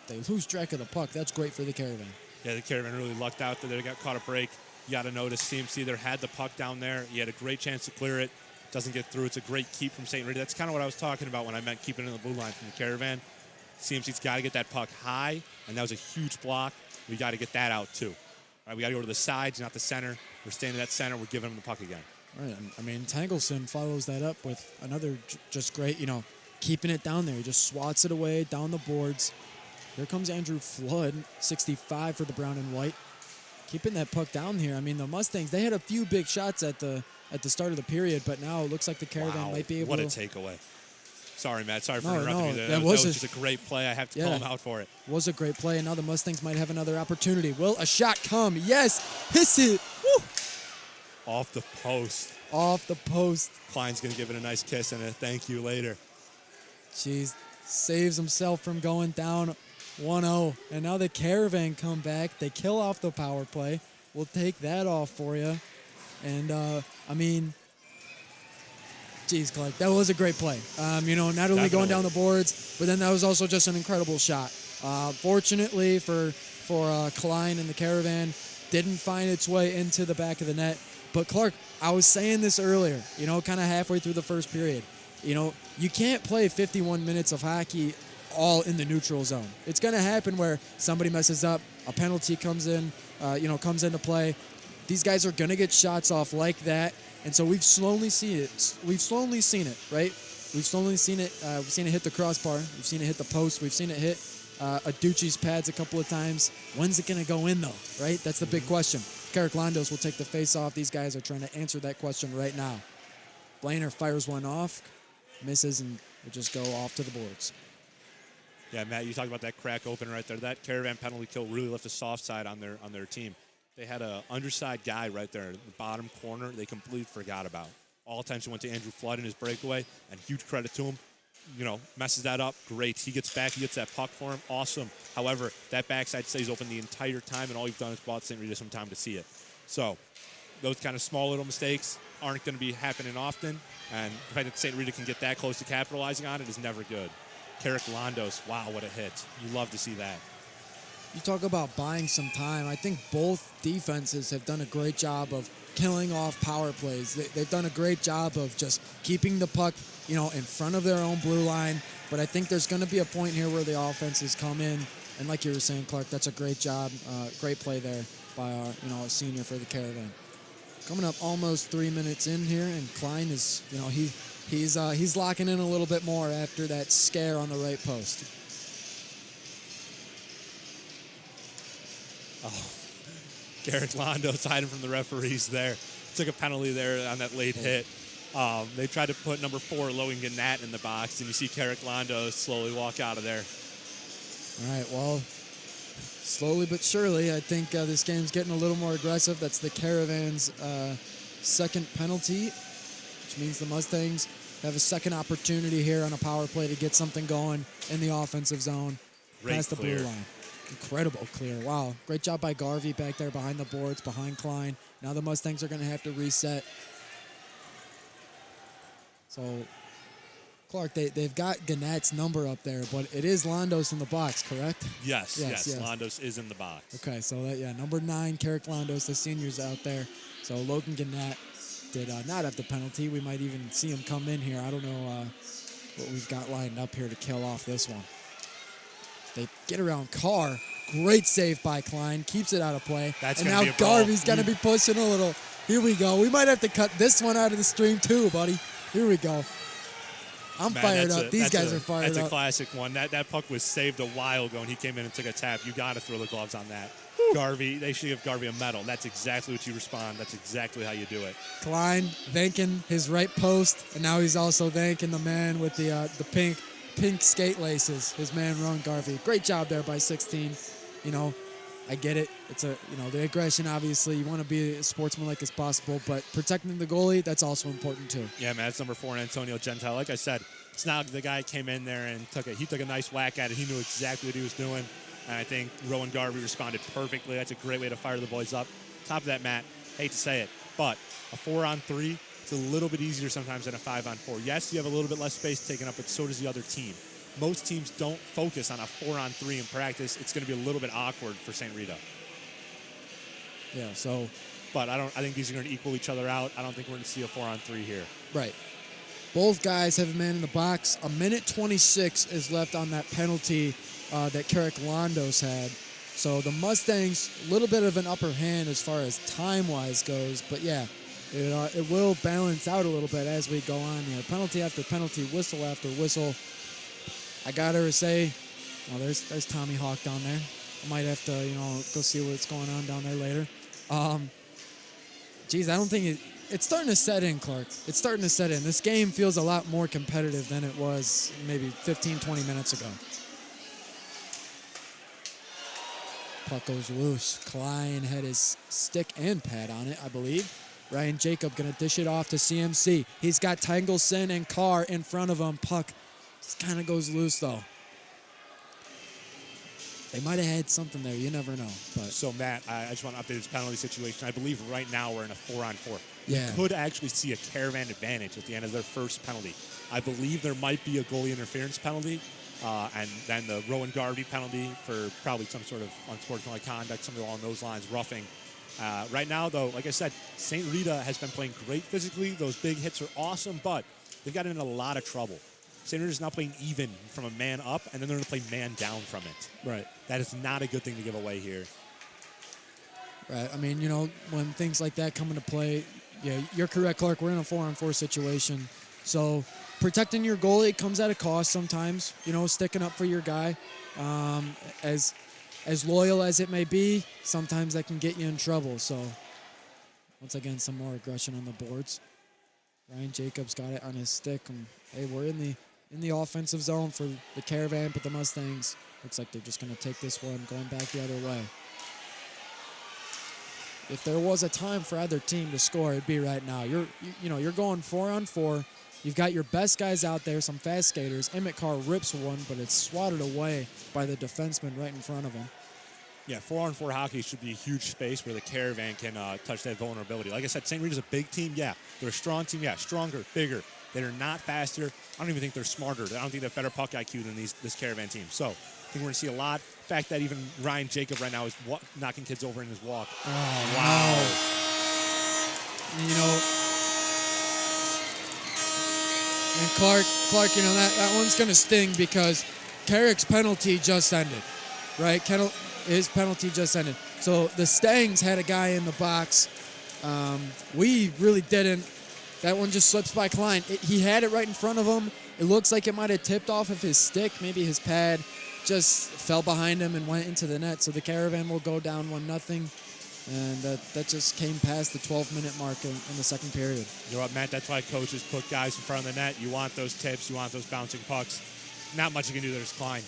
S1: They lose track of the puck. That's great for the Caravan.
S2: Yeah, the Caravan really lucked out that they got caught a break. You got to notice CMC there had the puck down there. He had a great chance to clear it. Doesn't get through. It's a great keep from St. Rita. That's kind of what I was talking about when I meant keeping it in the blue line from the Caravan. CMC's got to get that puck high, and that was a huge block. We got to get that out, too. All right, we got to go to the sides, not the center. We're staying in that center. We're giving them the puck again.
S1: Right. I mean, Tangleson follows that up with another just great, keeping it down there. He just swats it away down the boards. Here comes Andrew Flood, 65 for the brown and white. Keeping that puck down here. I mean, the Mustangs, they had a few big shots at the start of the period, but now it looks like the Caravan might be able
S2: what
S1: to.
S2: What a takeaway. Sorry, Matt. Sorry for interrupting you there.
S1: That
S2: was just a great play. I have to call him out for it.
S1: Was a great play, and now the Mustangs might have another opportunity. Will a shot come? Yes! Hiss it! Woo!
S2: Off the post.
S1: Off the post.
S2: Klein's going to give it a nice kiss and a thank you later.
S1: Jeez. Saves himself from going down 1-0. And now the Caravan come back. They kill off the power play. We'll take that off for you. And, I mean, geez, Clark, that was a great play. Not only going down the boards, but then that was also just an incredible shot. Fortunately for for Klein and the Caravan. Didn't find its way into the back of the net. But Clark, I was saying this earlier, kind of halfway through the first period. You can't play 51 minutes of hockey all in the neutral zone. It's going to happen where somebody messes up, a penalty comes in, comes into play. These guys are going to get shots off like that. And so we've slowly seen it. We've slowly seen it, right? We've slowly seen it. We've seen it hit the crossbar. We've seen it hit the post. We've seen it hit Aducci's pads a couple of times. When's it going to go in, though, right? That's the big question. Carrick Londos will take the face off. These guys are trying to answer that question right now. Blainer fires one off, misses, and will just go off to the boards.
S2: Yeah, Matt, you talked about that crack opener right there. That Caravan penalty kill really left a soft side on their team. They had an underside guy right there in the bottom corner they completely forgot about. All attention went to Andrew Flood in his breakaway, and huge credit to him. Messes that up, great. He gets back, he gets that puck for him, awesome. However, that backside stays open the entire time, and all you've done is bought St. Rita some time to see it. So those kind of small little mistakes aren't going to be happening often, and the fact that St. Rita can get that close to capitalizing on it is never good. Carrick Londos, wow, what a hit. You love to see that.
S1: You talk about buying some time. I think both defenses have done a great job of killing off power plays. They've done a great job of just keeping the puck, in front of their own blue line. But I think there's going to be a point here where the offenses come in. And like you were saying, Clark, that's a great job, great play there by our, a senior for the Caravan. Coming up almost 3 minutes in here, and Klein is, he's locking in a little bit more after that scare on the right post.
S2: Oh, Garrett Londos hiding from the referees there. Took a penalty there on that late hit. They tried to put number 4, Logan Gannett, in the box, and you see Carrick Londos slowly walk out of there.
S1: All right, well, slowly but surely, I think this game's getting a little more aggressive. That's the Caravan's second penalty, which means the Mustangs have a second opportunity here on a power play to get something going in the offensive zone.
S2: Great
S1: past the
S2: clear.
S1: blue line. Incredible clear. Wow. Great job by Garvey back there behind the boards, behind Klein. Now the Mustangs are going to have to reset. So, Clark, they've got Gannett's number up there, but it is Londos in the box, correct?
S2: Yes. Londos is in the box.
S1: Okay, so number 9, Carrick Londos, the senior's out there. So Logan Gannett did not have the penalty. We might even see him come in here. I don't know what we've got lined up here to kill off this one. They get around Carr. Great save by Klein. Keeps it out of play.
S2: And
S1: now Garvey's going to be pushing a little. Here we go. We might have to cut this one out of the stream too, buddy. Here we go. I'm fired up. These guys are fired up.
S2: That's a classic one. That puck was saved a while ago, and he came in and took a tap. You got to throw the gloves on that. Garvey, they should give Garvey a medal. That's exactly what you respond. That's exactly how you do it.
S1: Klein thanking his right post, and now he's also thanking the man with the pink skate laces, his man Ron Garvey. Great job there by 16. I get it. It's the aggression, obviously. You want to be as sportsmanlike as possible, but protecting the goalie, that's also important too.
S2: Yeah, man, that's number 4, Antonio Gentile. Like I said, it's not the guy came in there and took a nice whack at it. He knew exactly what he was doing, and I think Rowan Garvey responded perfectly. That's a great way to fire the boys up. Top of that, Matt, hate to say it, but a 4-on-3, it's a little bit easier sometimes than a 5-on-4. Yes, you have a little bit less space taken up, but so does the other team. Most teams don't focus on a 4-on-3 in practice. It's going to be a little bit awkward for St. Rita.
S1: Yeah, so.
S2: But I think these are going to equal each other out. I don't think we're going to see a 4-on-3 here.
S1: Right. Both guys have a man in the box. 1:26 is left on that penalty that Carrick Londos had. So the Mustangs, a little bit of an upper hand as far as time-wise goes. But, yeah, it will balance out a little bit as we go on here. Penalty after penalty, whistle after whistle. I got to say, there's Tommy Hawk down there. I might have to, go see what's going on down there later. I don't think it's starting to set in, Clark. It's starting to set in. This game feels a lot more competitive than it was maybe 15, 20 minutes ago. Puck goes loose. Klein had his stick and pad on it, I believe. Ryan Jacob going to dish it off to CMC. He's got Tangelson and Carr in front of him. Puck just kind of goes loose, though. They might have had something there. You never know. But
S2: So, Matt, I just want to update this penalty situation. I believe right now we're in a 4-on-4.
S1: Yeah.
S2: We could actually see a Caravan advantage at the end of their first penalty. I believe there might be a goalie interference penalty, and then the Rowan Garvey penalty for probably some sort of unsportsmanlike conduct, something along those lines, roughing. Right now, though, like I said, St. Rita has been playing great physically. Those big hits are awesome, but they've gotten in a lot of trouble. St. Rita's now playing even from a man up, and then they're going to play man down from it.
S1: Right.
S2: That is not a good thing to give away here.
S1: Right. I mean, when things like that come into play, yeah, you're correct, Clark. We're in a 4-on-4 situation. So protecting your goalie comes at a cost sometimes, sticking up for your guy. As loyal as it may be, sometimes that can get you in trouble. So once again, some more aggression on the boards. Ryan Jacobs got it on his stick. And, hey, we're in the offensive zone for the Caravan, but the Mustangs, looks like they're just going to take this one, going back the other way. If there was a time for either team to score, it'd be right now. You're going 4-on-4. You've got your best guys out there, some fast skaters. Emmett Carr rips one, but it's swatted away by the defenseman right in front of him.
S2: Yeah, 4-on-4 hockey should be a huge space where the Caravan can touch that vulnerability. Like I said, St. Rita's a big team. Yeah, they're a strong team. Yeah, stronger, bigger. They're not faster. I don't even think they're smarter. I don't think they have better puck IQ than this Caravan team. So I think we're going to see a lot. The fact that even Ryan Jacob right now is knocking kids over in his walk.
S1: Oh,
S2: wow.
S1: And Clark, that one's going to sting because Carrick's penalty just ended, right? His penalty just ended. So the Stangs had a guy in the box. We really didn't. That one just slips by Klein. He had it right in front of him. It looks like it might have tipped off of his stick. Maybe his pad just fell behind him and went into the net. So the Caravan will go down 1-0. And that just came past the 12-minute mark in the second period.
S2: You know what, Matt? That's why coaches put guys in front of the net. You want those tips. You want those bouncing pucks. Not much you can do there is Klein.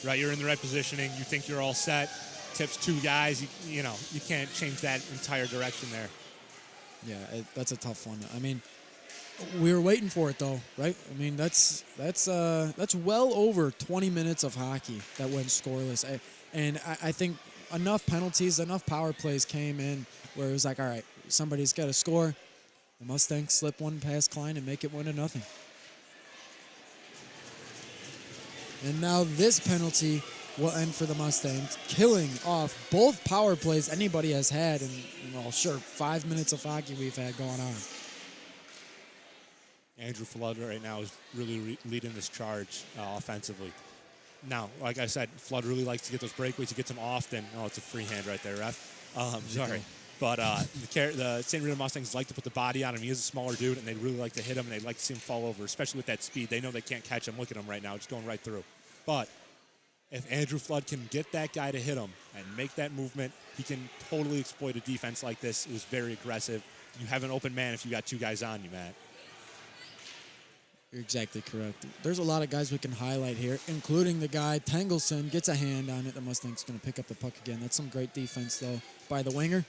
S2: Right? You're in the right positioning. You think you're all set. Tips two guys. You can't change that entire direction there.
S1: Yeah, that's a tough one. I mean, we were waiting for it though, right? I mean, that's well over 20 minutes of hockey that went scoreless, and I think enough penalties, enough power plays came in where it was like, all right, somebody's got to score. The Mustangs slip one past Klein and make it 1-0. And now this penalty will end for the Mustangs, killing off both power plays anybody has had in 5 minutes of hockey we've had going on.
S2: Andrew Flood right now is really leading this charge offensively. Now, like I said, Flood really likes to get those breakaways. He gets them often. Oh, it's a free hand right there, ref. Sorry. But the St. Rita Mustangs like to put the body on him. He is a smaller dude, and they really like to hit him, and they'd like to see him fall over, especially with that speed. They know they can't catch him. Look at him right now. It's going right through. But if Andrew Flood can get that guy to hit him and make that movement, he can totally exploit a defense like this. It was very aggressive. You have an open man if you got two guys on you, Matt.
S1: You're exactly correct. There's a lot of guys we can highlight here, including the guy, Tengelson, gets a hand on it. The Mustangs going to pick up the puck again. That's some great defense, though, by the winger.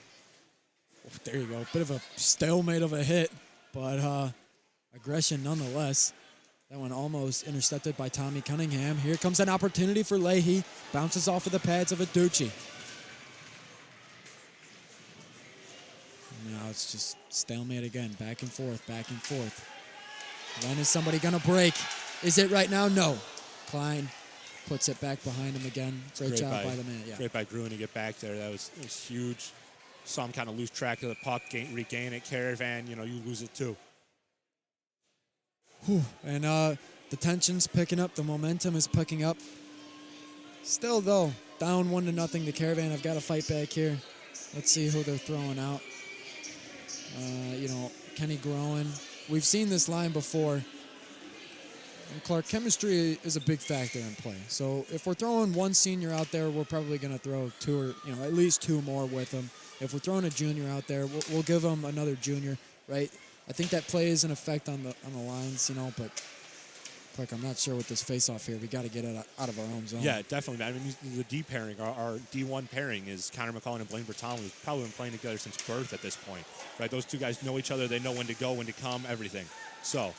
S1: Oh, there you go. Bit of a stalemate of a hit, but aggression nonetheless. That one almost intercepted by Tommy Cunningham. Here comes an opportunity for Leahy. Bounces off of the pads of Aducci. Now it's just stalemate again. Back and forth, back and forth. When is somebody going to break? Is it right now? No. Klein puts it back behind him again. Great job by the man. Yeah.
S2: Great by Gruen to get back there. It was huge. Saw him kind of lose track of the puck, regain it. Caravan, you lose it too.
S1: Whew. And the tension's picking up. The momentum is picking up. Still, though, down 1-0. The Caravan have got to fight back here. Let's see who they're throwing out. Kenny Groen. We've seen this line before. And Clark, chemistry is a big factor in play. So if we're throwing one senior out there, we're probably going to throw two or, at least two more with them. If we're throwing a junior out there, we'll give them another junior, right? I think that plays an effect on the lines, but Clark, I'm not sure with this face-off here. We got to get it out of our own zone.
S2: Yeah, definitely. I mean, the D pairing, our D1 pairing is Connor McCullen and Blaine Bertalman, who've probably been playing together since birth at this point, right? Those two guys know each other. They know when to go, when to come, everything. So I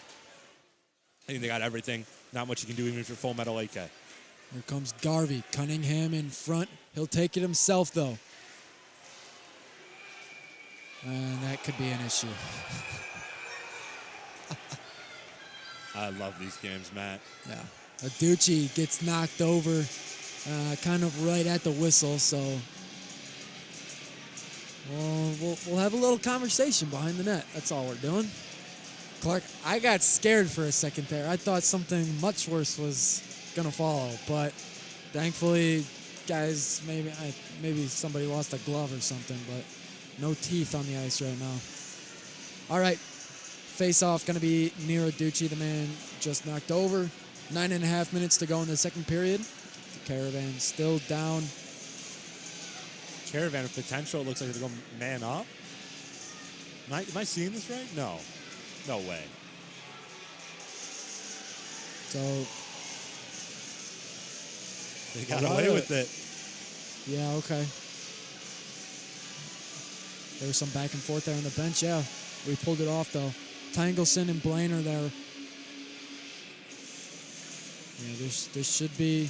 S2: think they got everything. Not much you can do even if you're full metal 8K.
S1: Here comes Garvey. Cunningham in front. He'll take it himself, though. And that could be an issue.
S2: I love these games, Matt.
S1: Yeah. Aducci gets knocked over kind of right at the whistle, so we'll have a little conversation behind the net. That's all we're doing. Clark, I got scared for a second there. I thought something much worse was going to follow, but thankfully, guys, maybe somebody lost a glove or something, but no teeth on the ice right now. All right, face-off going to be near Aducci, the man just knocked over. 9.5 minutes to go in the second period. The Caravan still down.
S2: Caravan of potential. It looks like they're going man up. Am I seeing this right? No. No way.
S1: So
S2: they got away with it.
S1: Yeah, okay. There was some back and forth there on the bench. Yeah, we pulled it off, though. Tangelson and Blaine are there. Yeah, this should be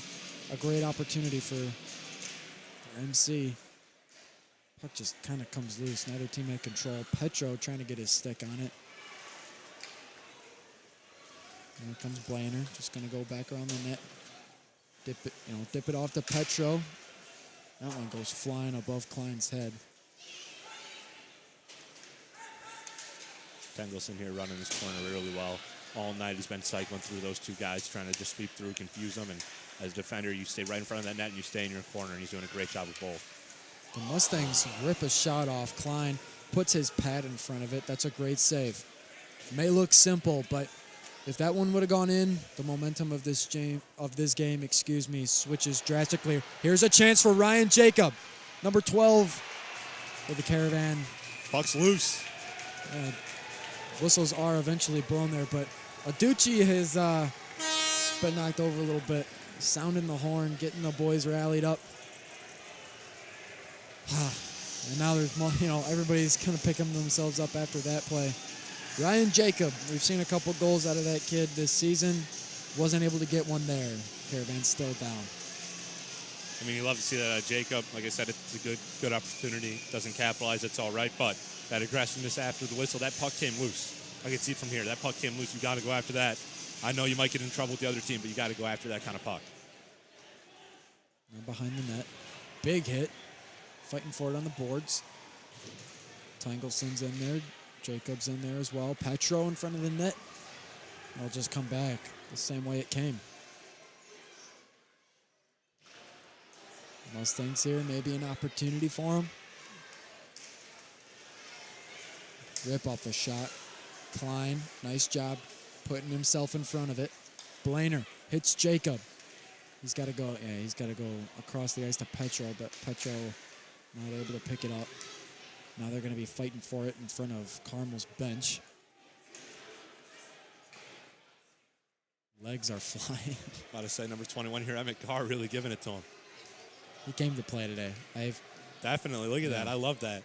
S1: a great opportunity for MC. Puck just kind of comes loose. Neither team had control. Petro trying to get his stick on it. Here comes Blainer. Just going to go back around the net. Dip it off to Petro. That one goes flying above Klein's head.
S2: Tengelson here running this corner really well. All night he's been cycling through those two guys, trying to just sweep through, confuse them. And as a defender, you stay right in front of that net and you stay in your corner, and he's doing a great job with both.
S1: The Mustangs rip a shot off. Klein puts his pad in front of it. That's a great save. May look simple, but if that one would have gone in, the momentum of this game, switches drastically. Here's a chance for Ryan Jacob, number 12 for the Caravan.
S2: Puck's loose.
S1: Whistles are eventually blown there, but Aducci has been knocked over a little bit. Sounding the horn, getting the boys rallied up. And now there's more, everybody's kind of picking themselves up after that play. Ryan Jacob, we've seen a couple goals out of that kid this season. Wasn't able to get one there. Caravan's still down.
S2: I mean, you love to see that Jacob. Like I said, it's a good opportunity. Doesn't capitalize, it's all right. But that aggressiveness after the whistle, that puck came loose. I can see it from here. That puck came loose. You got to go after that. I know you might get in trouble with the other team, but you got to go after that kind of puck.
S1: Now behind the net. Big hit. Fighting for it on the boards. Tangelson's in there. Jacob's in there as well. Petro in front of the net. It'll just come back the same way it came. Mustangs here, maybe an opportunity for him. Rip off a shot. Klein, nice job putting himself in front of it. Blainer hits Jacob. He's got to go. Yeah, he's got to go across the ice to Petro, but Petro not able to pick it up. Now they're going to be fighting for it in front of Carmel's bench. Legs are flying.
S2: About to say number 21 here, Emmett Carr really giving it to him.
S1: He came to play today.
S2: Definitely. Look at that. I love that.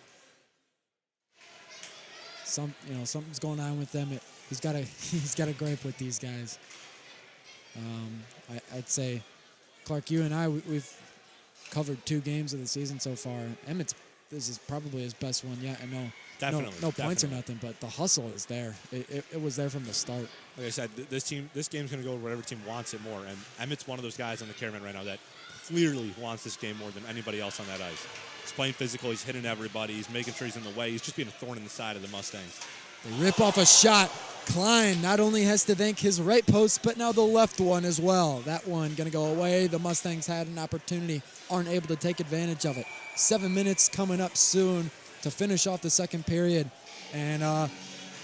S1: Something's going on with them. He's got a gripe with these guys. I'd say, Clark, you and I, we've covered 2 games of the season so far. This is probably his best one yet. I know.
S2: Definitely.
S1: No points or nothing, but the hustle is there. It was there from the start.
S2: Like I said, this game's going to go wherever team wants it more. And Emmett's one of those guys on the Caravan right now that clearly wants this game more than anybody else on that ice. He's playing physical. He's hitting everybody. He's making sure he's in the way. He's just being a thorn in the side of the Mustangs.
S1: They rip off a shot. Klein not only has to thank his right post, but now the left one as well. That one going to go away. The Mustangs had an opportunity, aren't able to take advantage of it. 7 minutes coming up soon to finish off the second period. And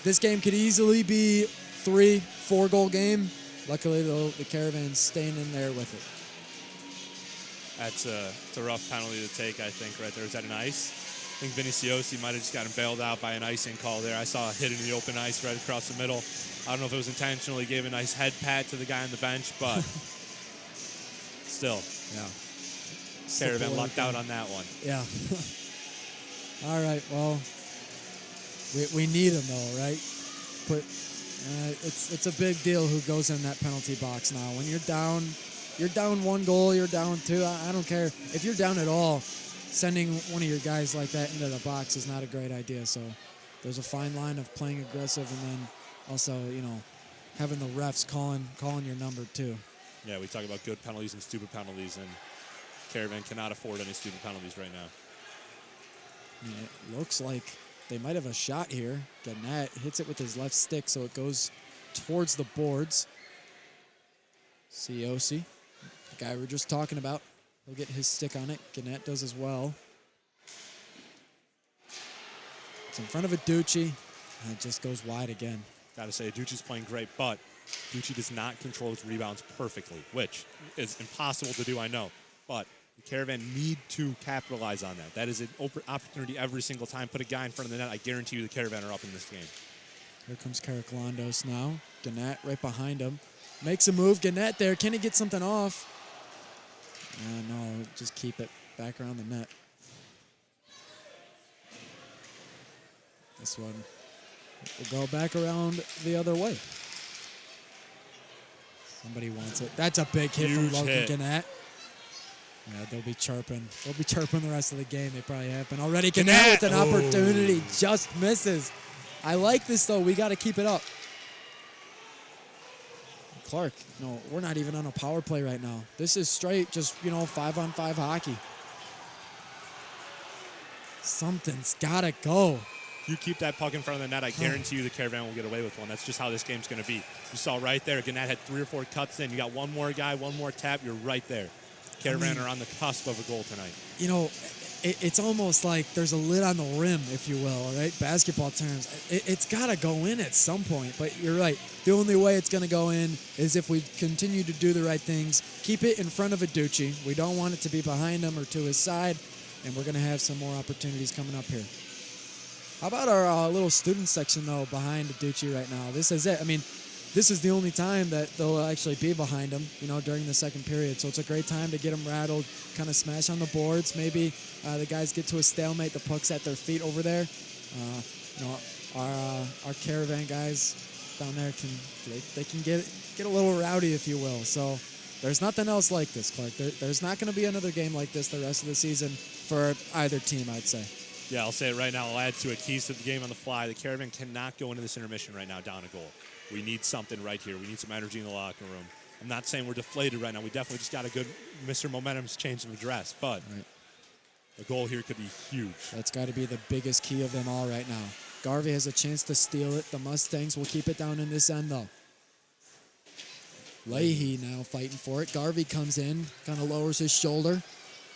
S1: this game could easily be 3-4 goal game. Luckily, though, the Caravan's staying in there with it.
S2: It's a rough penalty to take, I think, right there. Is that an ice? I think Viniciosi might have just gotten bailed out by an icing call there. I saw a hit in the open ice right across the middle. I don't know if it was intentional. He gave a nice head pat to the guy on the bench, but still.
S1: Yeah.
S2: Caravan lucked out on that one.
S1: Yeah. All right, well, we need him, though, right? But it's a big deal who goes in that penalty box now. When you're down 1 goal, you're down 2. I don't care. If you're down at all, sending one of your guys like that into the box is not a great idea. So there's a fine line of playing aggressive and then also, having the refs calling your number too.
S2: Yeah, we talk about good penalties and stupid penalties, and Caravan cannot afford any stupid penalties right now.
S1: Yeah, it looks like they might have a shot here. Gannett hits it with his left stick, so it goes towards the boards. Ciosi, the guy we were just talking about, he'll get his stick on it. Gannett does as well. It's in front of Aducci, and it just goes wide again.
S2: Got to say, Aducci's playing great, but Aducci does not control his rebounds perfectly, which is impossible to do, I know. But the Caravan need to capitalize on that. That is an opportunity every single time. Put a guy in front of the net. I guarantee you the Caravan are up in this game.
S1: Here comes Karaklandos now. Gannett right behind him. Makes a move. Gannett there. Can he get something off? No, just keep it back around the net. This one will go back around the other way. Somebody wants it. That's a big hit from Logan Gannett. Yeah, they'll be chirping. They'll be chirping the rest of the game. They probably have been already. Gannett with an opportunity. Just misses. I like this, though. We got to keep it up. Clark, no, we're not even on a power play right now. This is straight just, 5-on-5 hockey. Something's got to go.
S2: You keep that puck in front of the net, I guarantee you the Caravan will get away with one. That's just how this game's going to be. You saw right there, Gannett had 3 or 4 cuts in. You got one more guy, one more tap, you're right there. Caravan are on the cusp of a goal tonight.
S1: It's almost like there's a lid on the rim, if you will, right? Basketball terms. It's got to go in at some point, but you're right. The only way it's going to go in is if we continue to do the right things. Keep it in front of Aducci. We don't want it to be behind him or to his side, and we're going to have some more opportunities coming up here. How about our little student section, though, behind Aducci right now? This is it. I mean, this is the only time that they'll actually be behind him, during the second period. So it's a great time to get them rattled, kind of smash on the boards. Maybe the guys get to a stalemate. The puck's at their feet over there. Our Caravan guys down there can get a little rowdy, if you will. So there's nothing else like this, Clark. There's not going to be another game like this the rest of the season for either team, I'd say.
S2: Yeah, I'll say it right now. I'll add to it. Keys to the game on the fly. The Caravan cannot go into this intermission right now down a goal. We need something right here. We need some energy in the locker room. I'm not saying we're deflated right now. We definitely just got a good Mr. Momentum's change of address, but the goal here could be huge.
S1: That's got to be the biggest key of them all right now. Garvey has a chance to steal it. The Mustangs will keep it down in this end, though. Leahy now fighting for it. Garvey comes in, kind of lowers his shoulder.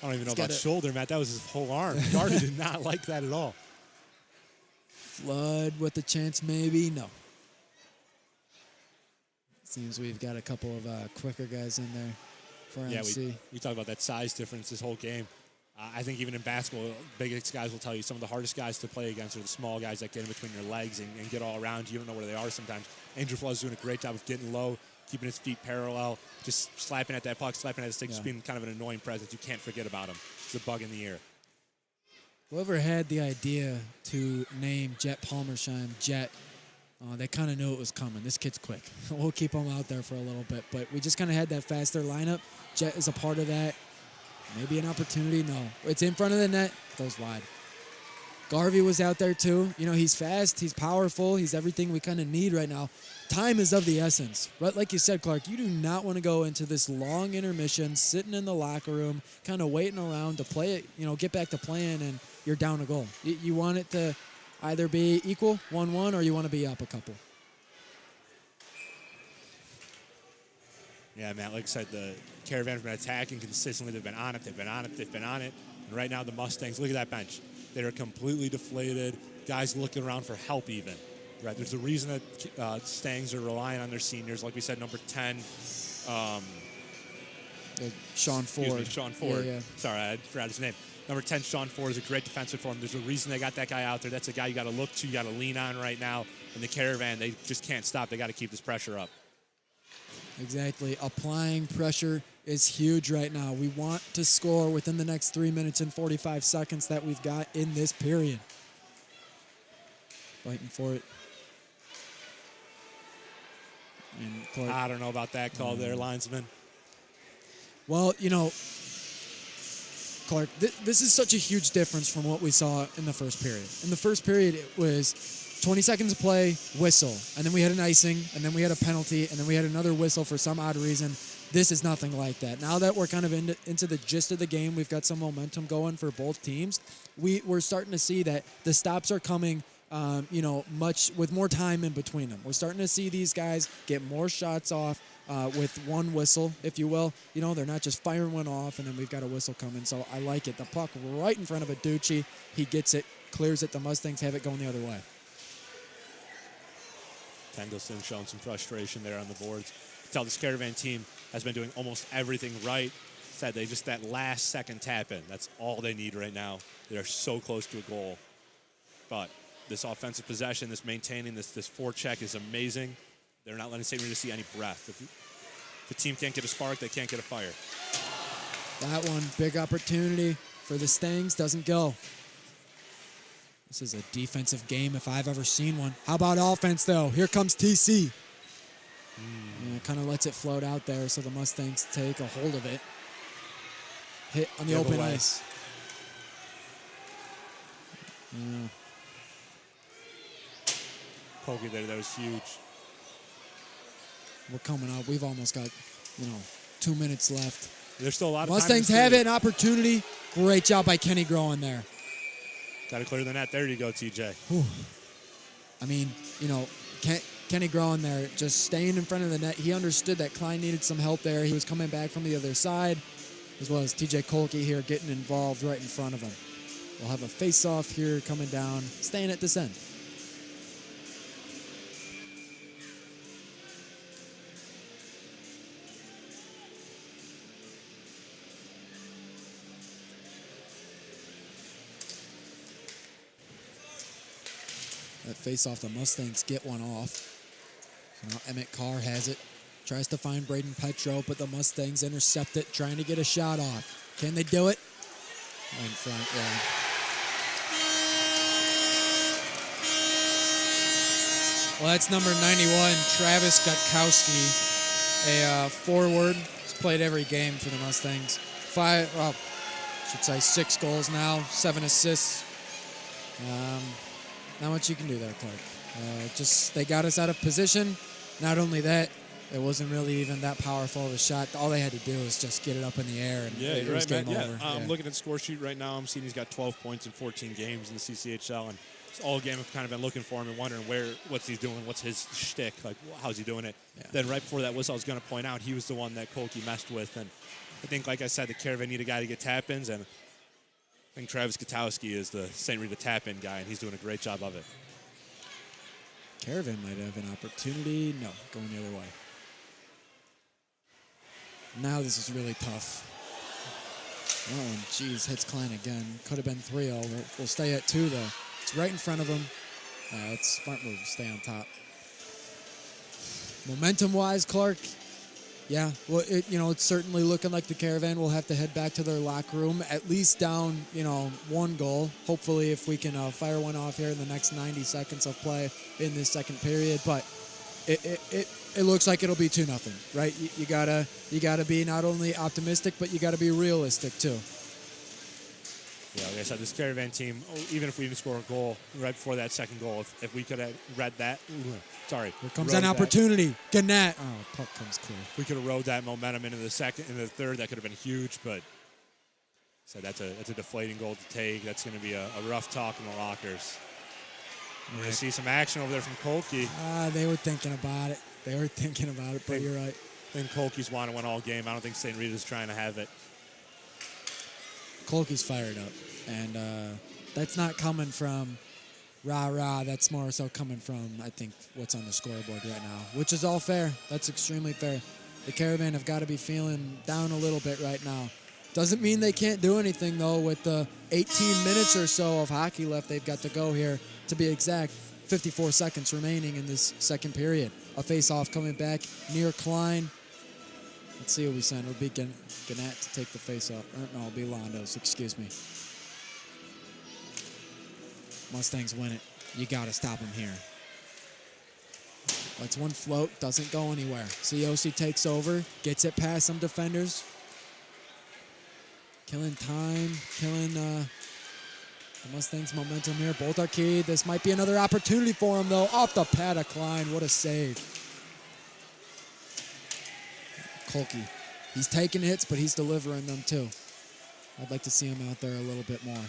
S2: I don't even know about shoulder, Matt. That was his whole arm. Garvey did not like that at all.
S1: Flood with a chance, maybe. No. Seems we've got a couple of quicker guys in there for MC.
S2: Yeah, we talk about that size difference this whole game. I think even in basketball, biggest guys will tell you some of the hardest guys to play against are the small guys that get in between your legs and get all around you. You don't know where they are sometimes. Andrew Flood's doing a great job of getting low, keeping his feet parallel, just slapping at that puck, slapping at his stick, just being kind of an annoying presence. You can't forget about him. He's a bug in the air.
S1: Whoever had the idea to name Jet Palmersheim Jet, they kind of knew it was coming. This kid's quick. We'll keep him out there for a little bit. But we just kind of had that faster lineup. Jet is a part of that. Maybe an opportunity. No. It's in front of the net. Goes wide. Garvey was out there too. He's fast. He's powerful. He's everything we kind of need right now. Time is of the essence. But like you said, Clark, you do not want to go into this long intermission, sitting in the locker room, kind of waiting around to play it, get back to playing, and you're down a goal. You want it to either be equal, 1-1, or you want to be up a couple.
S2: Yeah, Matt, like I said, the Caravan have been attacking consistently. They've been on it. And right now the Mustangs, look at that bench. They're completely deflated. Guys looking around for help even. Right? There's a reason that Stangs are relying on their seniors. Like we said, number 10.
S1: Sean Ford.
S2: Sean Ford.
S1: Yeah.
S2: Sorry, I forgot his name. Number 10, Sean Ford, is a great defensive for him. There's a reason they got that guy out there. That's a guy you got to look to, you got to lean on right now. And the Caravan, they just can't stop. They got to keep this pressure up.
S1: Exactly. Applying pressure is huge right now. We want to score within the next 3 minutes and 45 seconds that we've got in this period. Fighting for it. And Clark,
S2: I don't know about that call there, linesman.
S1: Well, Clark, this is such a huge difference from what we saw in the first period. In the first period, it was 20 seconds of play, whistle. And then we had an icing, and then we had a penalty, and then we had another whistle for some odd reason. This is nothing like that. Now that we're kind of into the gist of the game, we've got some momentum going for both teams. We're starting to see that the stops are coming, much with more time in between them. We're starting to see these guys get more shots off with one whistle, if you will. They're not just firing one off, and then we've got a whistle coming. So I like it. The puck right in front of Aducci. He gets it, clears it. The Mustangs have it going the other way.
S2: Tendelson showing some frustration there on the boards. Tell this Caravan team has been doing almost everything right. Said they just that last second tap in. That's all they need right now. They're so close to a goal. But this offensive possession, this maintaining, this forecheck is amazing. They're not letting St. Rita see any breath. If a team can't get a spark, they can't get a fire.
S1: That one, big opportunity for the Stangs, doesn't go. This is a defensive game if I've ever seen one. How about offense, though? Here comes TC. And it kind of lets it float out there, so the Mustangs take a hold of it. Hit on the open ice. Yeah.
S2: Pokey there, that was huge.
S1: We're coming up. We've almost got, 2 minutes left.
S2: There's still a lot of
S1: Mustangs
S2: time.
S1: have it, an opportunity. Great job by Kenny Groen there.
S2: Got to clear the net. There you go, TJ.
S1: Whew. I mean, Kenny Groen there just staying in front of the net. He understood that Klein needed some help there. He was coming back from the other side, as well as TJ Kolke here getting involved right in front of him. We'll have a face-off here coming down, staying at this end. That face-off, the Mustangs get one off. So now Emmett Carr has it. Tries to find Braden Petro, but the Mustangs intercept it, trying to get a shot off. Can they do it? In front, yeah. Well, that's number 91, Travis Gutkowski, a forward. He's played every game for the Mustangs. 6 goals now, 7 assists. Not much you can do there, Clark. They got us out of position. Not only that, it wasn't really even that powerful of a shot. All they had to do was just get it up in the air, and it was game over.
S2: I'm looking at the score sheet right now. I'm seeing he's got 12 points in 14 games in the CCHL, and all game I've kind of been looking for him and wondering what's he doing, what's his shtick, like how's he doing it. Yeah. Then right before that whistle, I was going to point out he was the one that Kolke messed with, and I think, like I said, the Caravan need a guy to get tap-ins, and I think Travis Gutkowski is the St. Rita tap-in guy, and he's doing a great job of it.
S1: Caravan might have an opportunity. No, going the other way. Now this is really tough. Oh, and geez, hits Klein again. Could have been 3-0. We'll stay at 2, though. It's right in front of him. It's a smart move to stay on top. Momentum-wise, Clark, yeah, well, it's certainly looking like the Caravan will have to head back to their locker room, at least down, 1 goal. Hopefully, if we can fire one off here in the next 90 seconds of play in this second period. But it looks like it'll be 2-0, right? You gotta be not only optimistic, but you gotta be realistic too.
S2: Yeah, like I said, this Caravan team, even if we didn't score a goal right before that second goal, if we could have read that,
S1: here comes an opportunity. Gannett. Oh, puck comes clear.
S2: If we could have rode that momentum into the third, that could have been huge, but so that's a deflating goal to take. That's going to be a rough talk in the lockers. We're going to see some action over there from Kolke.
S1: They were thinking about it. But you're right.
S2: I think Kolke's want to win all game. I don't think St. Rita's trying to have it.
S1: Kolke's fired up, and that's not coming from rah-rah. That's more so coming from, I think, what's on the scoreboard right now, which is all fair. That's extremely fair. The Caravan have got to be feeling down a little bit right now. Doesn't mean they can't do anything, though, with the 18 minutes or so of hockey left they've got to go here. To be exact, 54 seconds remaining in this second period. A face-off coming back near Klein. Let's see what we send. It'll be Gannett to take the face-off. No, it'll be Londos, excuse me. Mustangs win it. You got to stop them here. Lets one float, doesn't go anywhere. Ciosi takes over, gets it past some defenders. Killing time, killing The Mustangs momentum here. Bolt Arcade. This might be another opportunity for him, though. Off the pad of Klein. What a save. Kolke. He's taking hits, but he's delivering them, too. I'd like to see him out there a little bit more.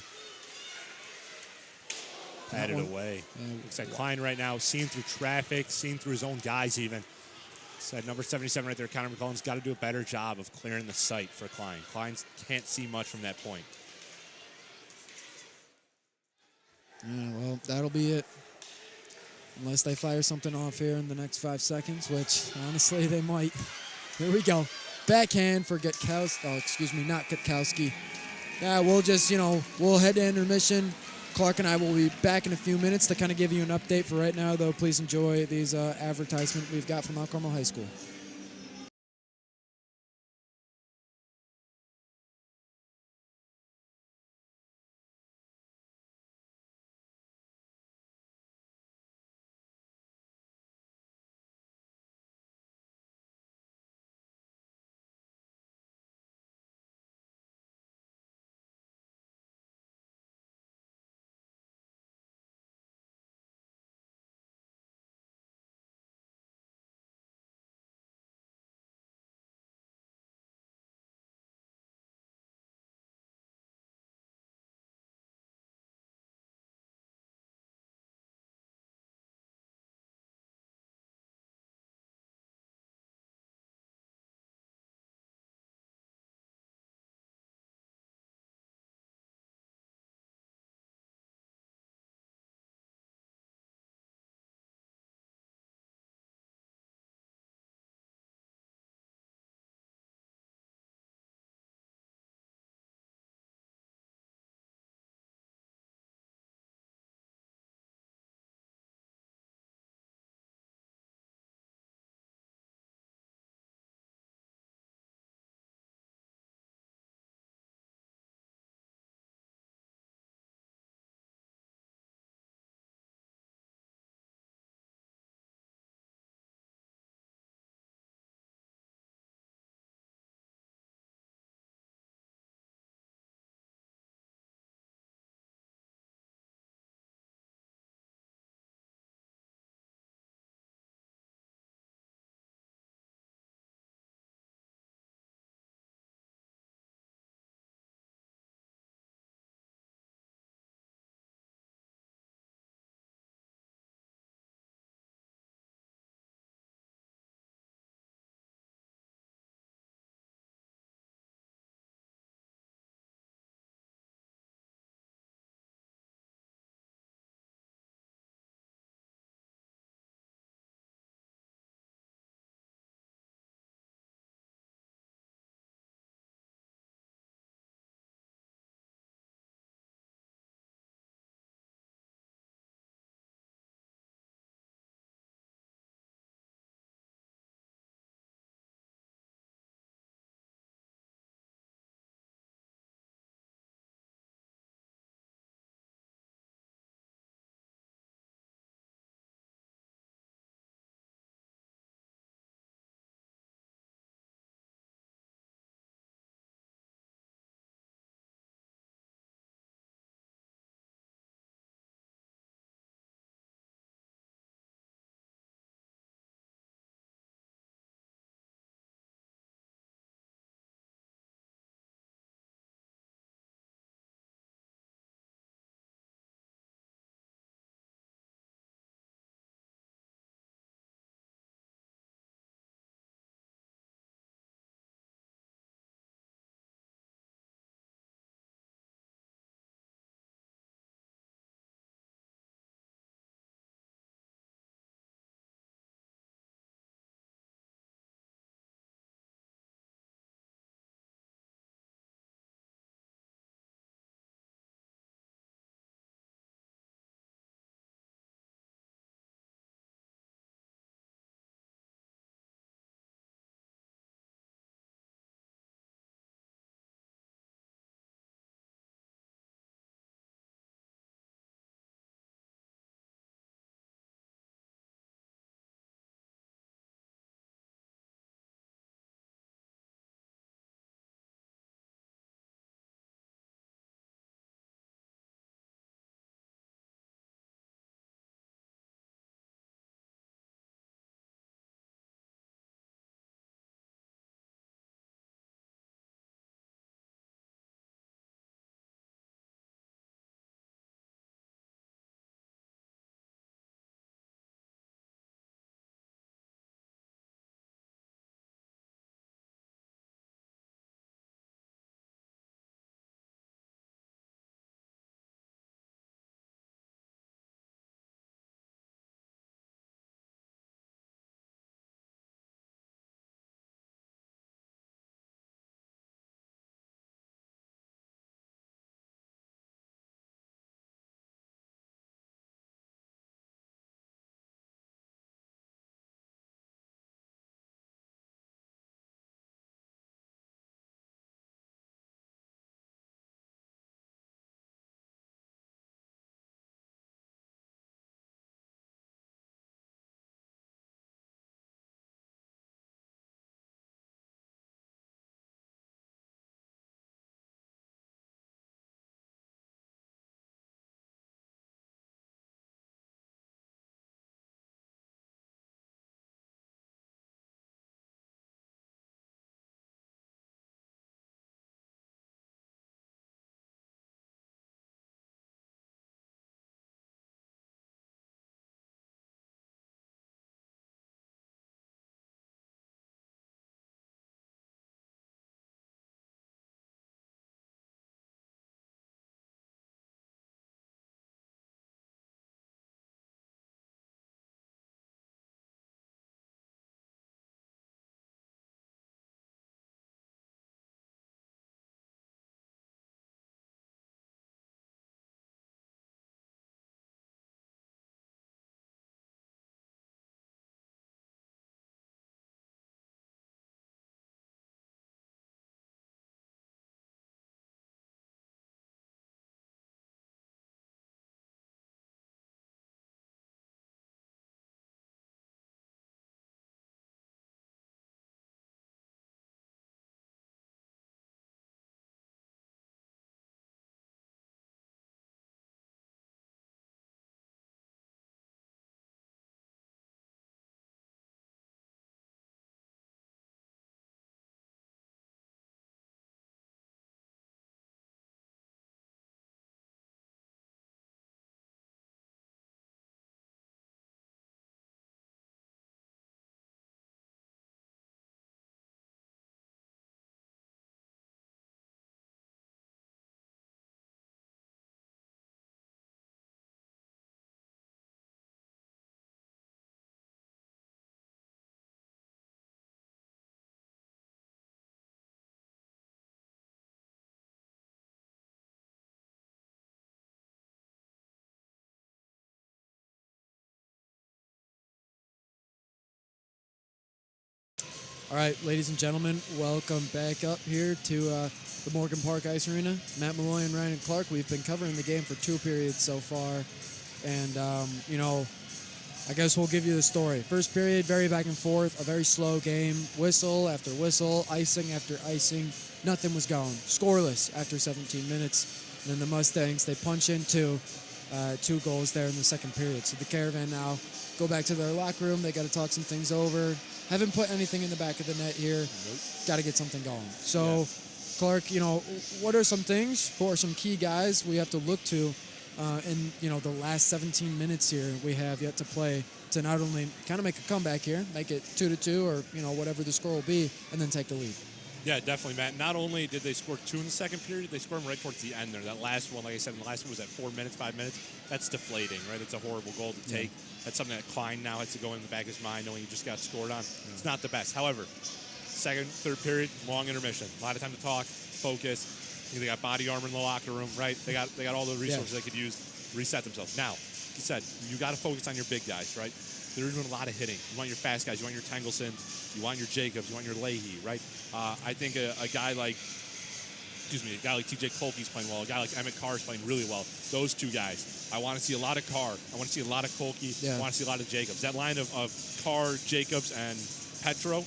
S2: Patted away. Looks like Klein right now, seeing through traffic, seeing through his own guys even. Said number 77 right there, Connor McCollum's got to do a better job of clearing the sight for Klein. Klein can't see much from that point.
S1: Yeah, well, that'll be it. Unless they fire something off here in the next 5 seconds, which honestly they might. Here we go. Backhand for Gutkowski. Oh, excuse me, not Gutkowski. Yeah, we'll just, we'll head to intermission. Clark and I will be back in a few minutes to kind of give you an update. For right now, though, please enjoy these advertisements we've got from Mount Carmel High School. All right, ladies and gentlemen, welcome back up here to the Morgan Park Ice Arena. Matt Malloy and Ryan Clark, we've been covering the game for 2 periods so far. And, I guess we'll give you the story. First period, very back and forth, a very slow game. Whistle after whistle, icing after icing. Nothing was going. Scoreless after 17 minutes. And then the Mustangs, they punch in 2 goals there in the second period. So the Caravan now go back to their locker room. They got to talk some things over. Haven't put anything in the back of the net here.
S2: Nope.
S1: Got to get something going. So, Clark, what are some things? Who are some key guys we have to look to in the last 17 minutes here we have yet to play to not only kind of make a comeback here, make it 2-2 or whatever the score will be, and then take the lead.
S2: Yeah, definitely, Matt. Not only did they score 2 in the second period, they scored them right towards the end there. That last one, like I said, the last one was at 4 minutes, 5 minutes. That's deflating, right? It's a horrible goal to take. That's something that Klein now has to go in the back of his mind knowing he just got scored on. It's not the best. However, second, third period, long intermission. A lot of time to talk, focus. They got body armor in the locker room, right? They got all the resources they could use, reset themselves. Now, like you said, you got to focus on your big guys, right? They're doing a lot of hitting. You want your fast guys. You want your Tengelsons. You want your Jacobs. You want your Leahy, right? I think a guy like TJ Kolke's playing well. A guy like Emmett Carr's playing really well. Those 2 guys. I want to see a lot of Carr. I want to see a lot of Kolke. I want to see a lot of Jacobs. That line of Carr, Jacobs, and Petro,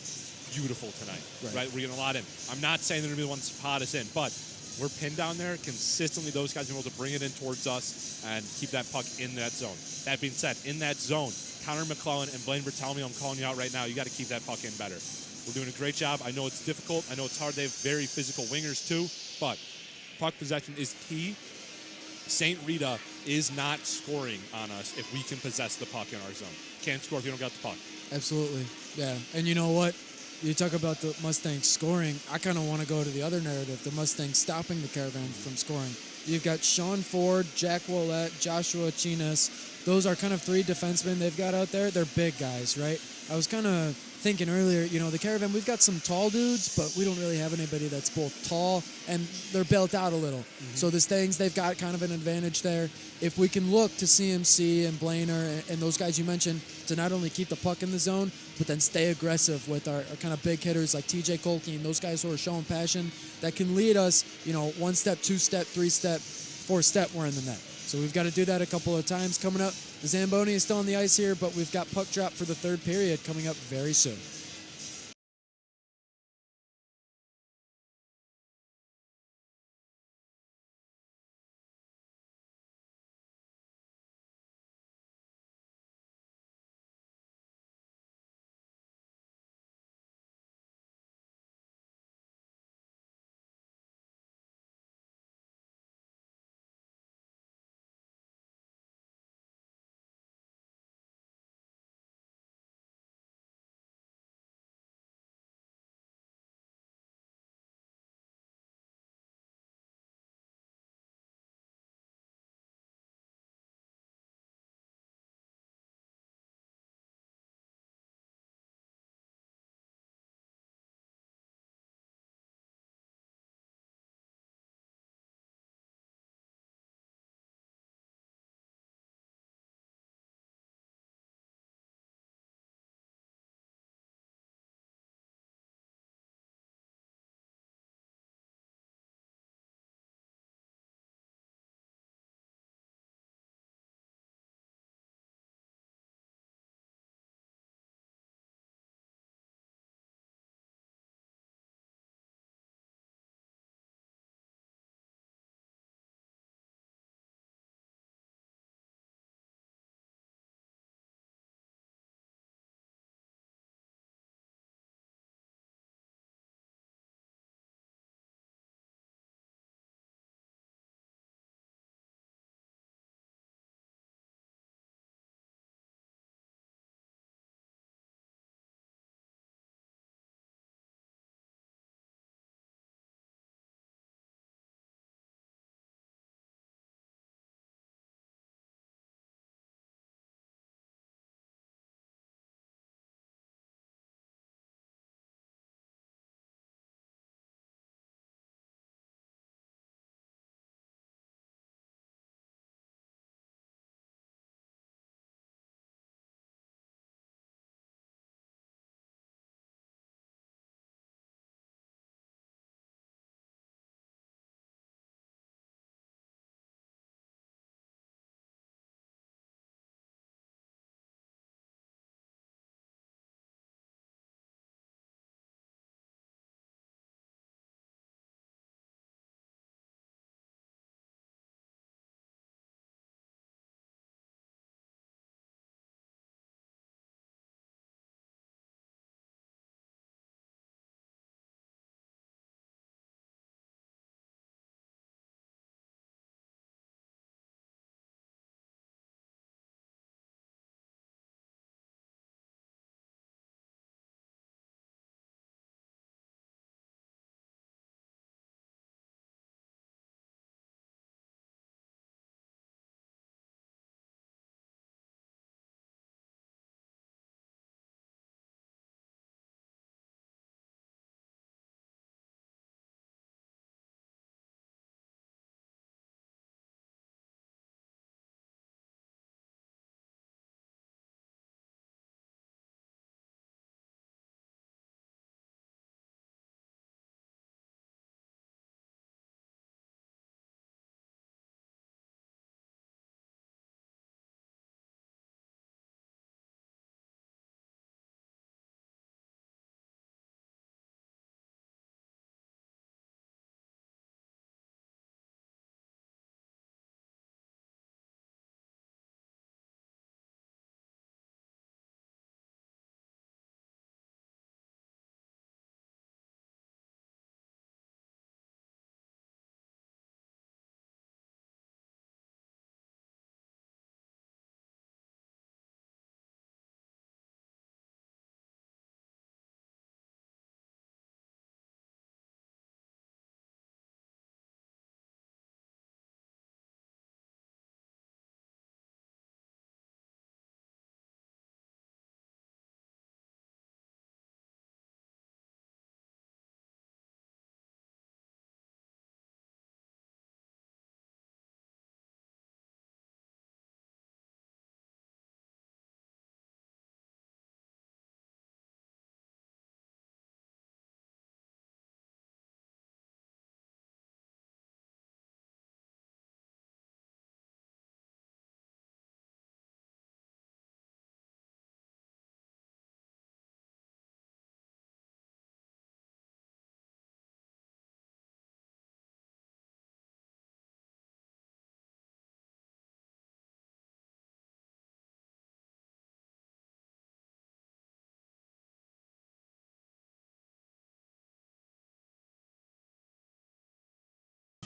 S2: beautiful tonight, right? We're getting a lot in. I'm not saying they're going to be the ones to pot us in, but we're pinned down there consistently. Those guys are able to bring it in towards us and keep that puck in that zone. That being said, in that zone, Connor McClellan and Blaine Bertelmy, I'm calling you out right now. You got to keep that puck in better. We're doing a great job. I know it's difficult. I know it's hard. They have very physical wingers too, but puck possession is key. St. Rita is not scoring on us if we can possess the puck in our zone. Can't score if you don't got the puck.
S1: Absolutely, yeah. And you know what? You talk about the Mustangs scoring. I kind of want to go to the other narrative, the Mustangs stopping the Caravan from scoring. You've got Sean Ford, Jack Willett, Joshua Chinas. Those are kind of 3 defensemen they've got out there. They're big guys, right? I was kind of thinking earlier, the Caravan, we've got some tall dudes, but we don't really have anybody that's both tall and they're built out a little. So the Mustangs, they've got kind of an advantage there. If we can look to CMC and Blainer and those guys you mentioned to not only keep the puck in the zone, but then stay aggressive with our kind of big hitters like TJ Kolke and those guys who are showing passion that can lead us, 1 step, 2 step, 3 step, 4 step, we're in the net. So we've got to do that a couple of times coming up. The Zamboni is still on the ice here, but we've got puck drop for the third period coming up very soon.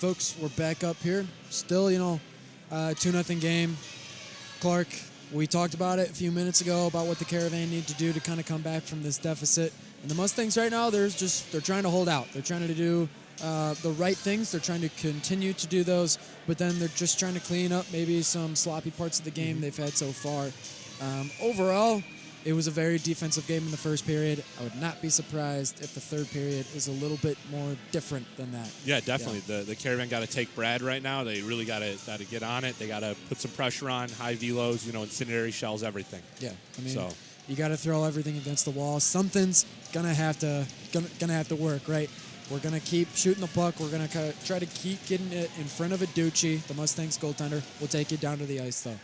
S1: folks, we're back up here. Still, 2-0 game. Clark, we talked about it a few minutes ago about what the Caravan need to do to kind of come back from this deficit. And the Mustangs right now, they're trying to hold out. They're trying to do the right things. They're trying to continue to do those, but then they're just trying to clean up maybe some sloppy parts of the game they've had so far. Overall, it was a very defensive game in the first period. I would not be surprised if the third period is a little bit more different than that.
S2: Yeah, definitely. Yeah. The Caravan got to take Brad right now. They really got to get on it. They got to put some pressure on, high velos, incendiary shells, everything.
S1: Yeah, you got to throw everything against the wall. Something's gonna have to work, right? We're gonna keep shooting the puck. We're gonna try to keep getting it in front of Aducci, the Mustangs goaltender. We'll take you down to the ice though.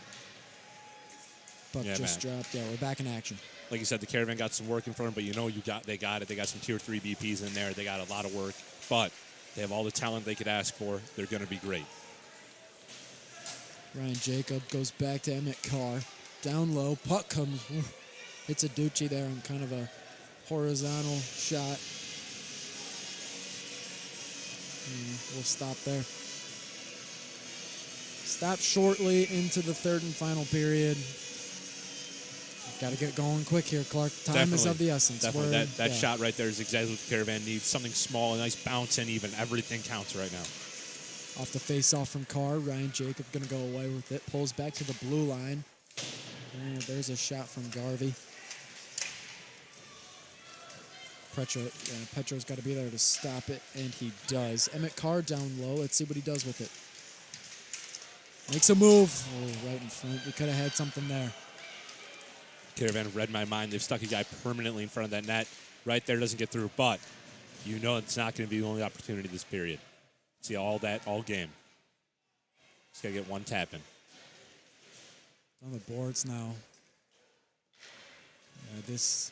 S1: Puck just dropped. Yeah, we're back in action.
S2: Like you said, the Caravan got some work in front of them, but they got it. They got some Tier 3 BPs in there. They got a lot of work, but they have all the talent they could ask for. They're going to be great.
S1: Ryan Jacob goes back to Emmett Carr. Down low. Puck comes. Hits Aducci there on kind of a horizontal shot. We'll stop there. Stop shortly into the third and final period. Got to get going quick here, Clark. Time is of the essence.
S2: Definitely. That shot right there is exactly what the Caravan needs. Something small, a nice bounce in even. Everything counts right now.
S1: Off the face-off from Carr. Ryan Jacob going to go away with it. Pulls back to the blue line. And there's a shot from Garvey. Petro's got to be there to stop it, and he does. Emmett Carr down low. Let's see what he does with it. Makes a move. Oh, right in front. We could have had something there.
S2: Caravan read my mind. They've stuck a guy permanently in front of that net. Right there, doesn't get through, but it's not going to be the only opportunity this period. See all game. Just got to get one tap in.
S1: On the boards now. This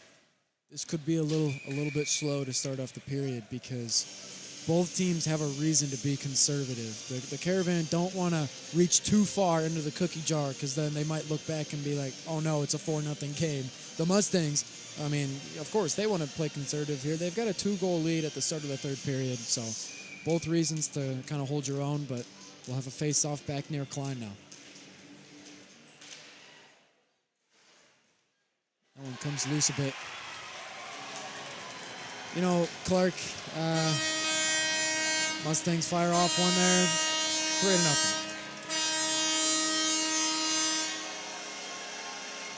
S1: could be a little bit slow to start off the period because both teams have a reason to be conservative. The Caravan don't want to reach too far into the cookie jar because then they might look back and be like, oh no, it's a 4-0 game. The Mustangs, of course, they want to play conservative here. They've got a 2-goal lead at the start of the third period, so both reasons to kind of hold your own, but we'll have a face-off back near Klein now. That one comes loose a bit. Clark, Mustangs fire off one there, 3-0.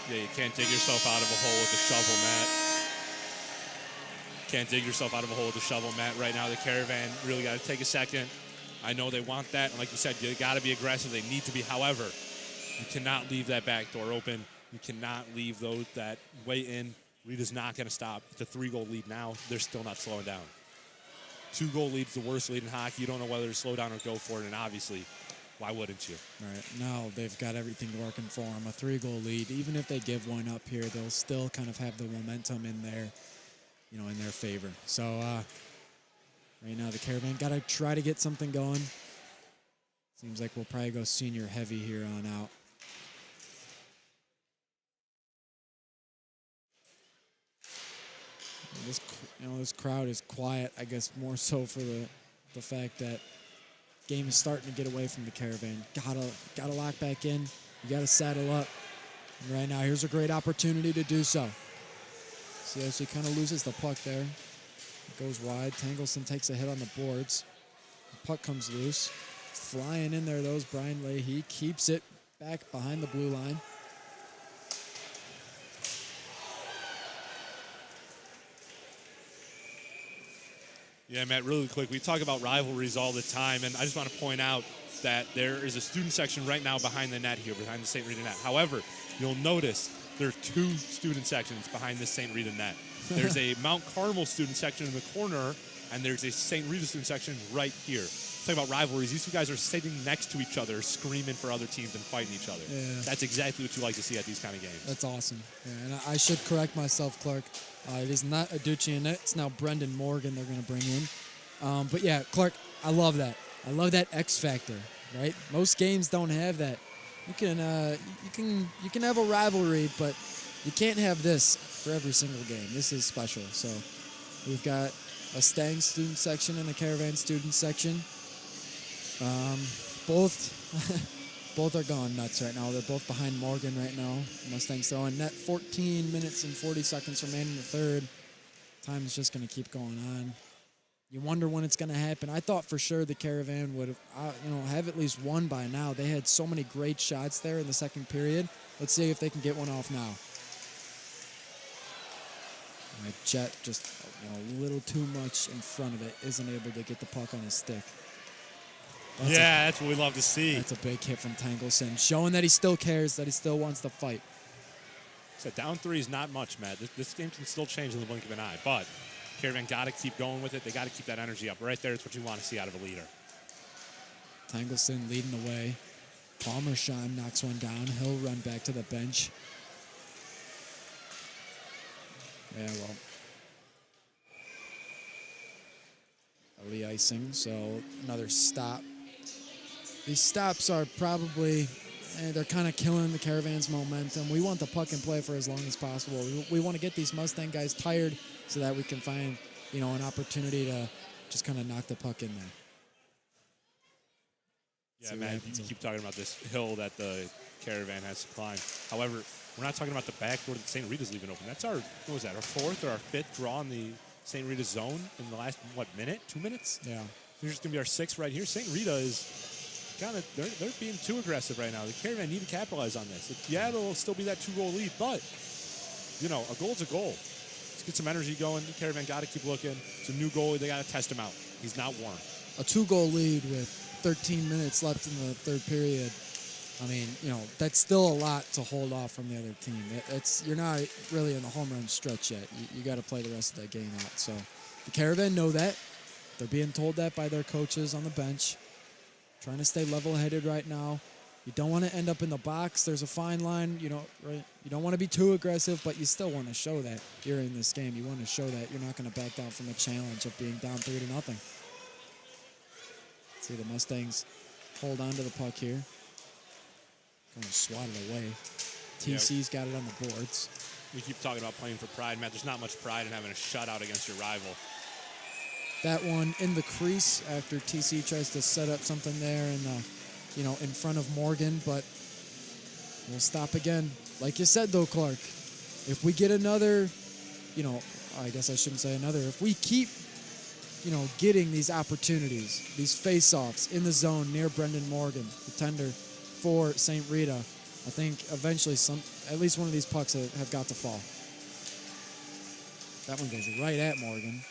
S2: Yeah, you can't dig yourself out of a hole with a shovel, Matt. Can't dig yourself out of a hole with a shovel, Matt. Right now, the Caravan really got to take a second. I know they want that, and like you said, you got to be aggressive. They need to be. However, you cannot leave that back door open. You cannot leave that way in. Rita's not going to stop. It's a 3-goal lead now. They're still not slowing down. 2-goal lead's the worst lead in hockey. You don't know whether to slow down or go for it, and obviously, why wouldn't you?
S1: Right. Now they've got everything working for them. A 3-goal lead. Even if they give one up here, they'll still kind of have the momentum in their, in their favor. So right now the Caravan got to try to get something going. Seems like we'll probably go senior heavy here on out. This crowd is quiet, I guess, more so for the fact that game is starting to get away from the Caravan. Gotta lock back in. You gotta saddle up. And right now, here's a great opportunity to do so. See as he kind of loses the puck there. It goes wide. Tangleson takes a hit on the boards. The puck comes loose. Flying in there, though, is Brian Leahy. Keeps it back behind the blue line.
S2: Yeah, Matt, really quick, we talk about rivalries all the time, and I just want to point out that there is a student section right now behind the net here, behind the St. Rita net. However, you'll notice there are 2 student sections behind this St. Rita net. There's a Mount Carmel student section in the corner, and there's a St. Rita student section right here. Talk about rivalries. These 2 guys are sitting next to each other, screaming for other teams and fighting each other.
S1: Yeah.
S2: That's exactly what you like to see at these kind of games.
S1: That's awesome. Yeah, and I should correct myself, Clark. It is not Aducci in it. It's now Brendan Morgan they're going to bring in. But yeah, Clark, I love that. I love that X factor, right? Most games don't have that. You can have a rivalry, but you can't have this for every single game. This is special. So we've got a Stang student section and a Caravan student section. Both are going nuts right now. They're both behind Morgan right now. Mustangs throwing net 14 minutes and 40 seconds remaining in the third. Time's just going to keep going on. You wonder when it's going to happen. I thought for sure the Caravan would have at least one by now. They had so many great shots there in the second period. Let's see if they can get one off now. And Jet just a little too much in front of it. Isn't able to get the puck on his stick.
S2: That's what we love to see.
S1: That's a big hit from Tangleson, showing that he still cares, that he still wants to fight.
S2: So down 3 is not much, Matt. This game can still change in the blink of an eye, but Caravan got to keep going with it. They got to keep that energy up. Right there, it's what you want to see out of a leader.
S1: Tangleson leading the way. Palmersheim knocks one down. He'll run back to the bench. Yeah, well. Early icing, so another stop. These stops are probably, they're kind of killing the Caravan's momentum. We want the puck in play for as long as possible. We want to get these Mustang guys tired so that we can find, an opportunity to just kind of knock the puck in there.
S2: Yeah, man, you keep talking about this hill that the Caravan has to climb. However, we're not talking about the back door that St. Rita's leaving open. That's our 4th or our 5th draw in the St. Rita zone in the last, minute? 2 minutes?
S1: Yeah.
S2: Here's going to be our 6th right here. St. Rita is kind of, they're being too aggressive right now. The Caravan need to capitalize on this. It'll still be that 2-goal lead, but, a goal's a goal. Let's get some energy going. The Caravan got to keep looking. It's a new goalie. They got to test him out. He's not warm.
S1: A 2-goal lead with 13 minutes left in the third period. I mean, that's still a lot to hold off from the other team. You're not really in the home run stretch yet. You got to play the rest of that game out. So the Caravan know that. They're being told that by their coaches on the bench. Trying to stay level-headed right now. You don't want to end up in the box. There's a fine line, right? You don't want to be too aggressive, but you still want to show that you're in this game. You want to show that you're not going to back down from a challenge of being down 3-0. See the Mustangs hold on to the puck here. Going to swat it away. TC's got it on the boards.
S2: We keep talking about playing for pride, Matt. There's not much pride in having a shutout against your rival.
S1: That one in the crease after TC tries to set up something there in front of Morgan, but we'll stop again. Like you said, though, Clark, if we get another, I guess I shouldn't say another. If we keep, getting these opportunities, these face-offs in the zone near Brendan Morgan, the tender for St. Rita, I think eventually at least one of these pucks have got to fall. That one goes right at Morgan.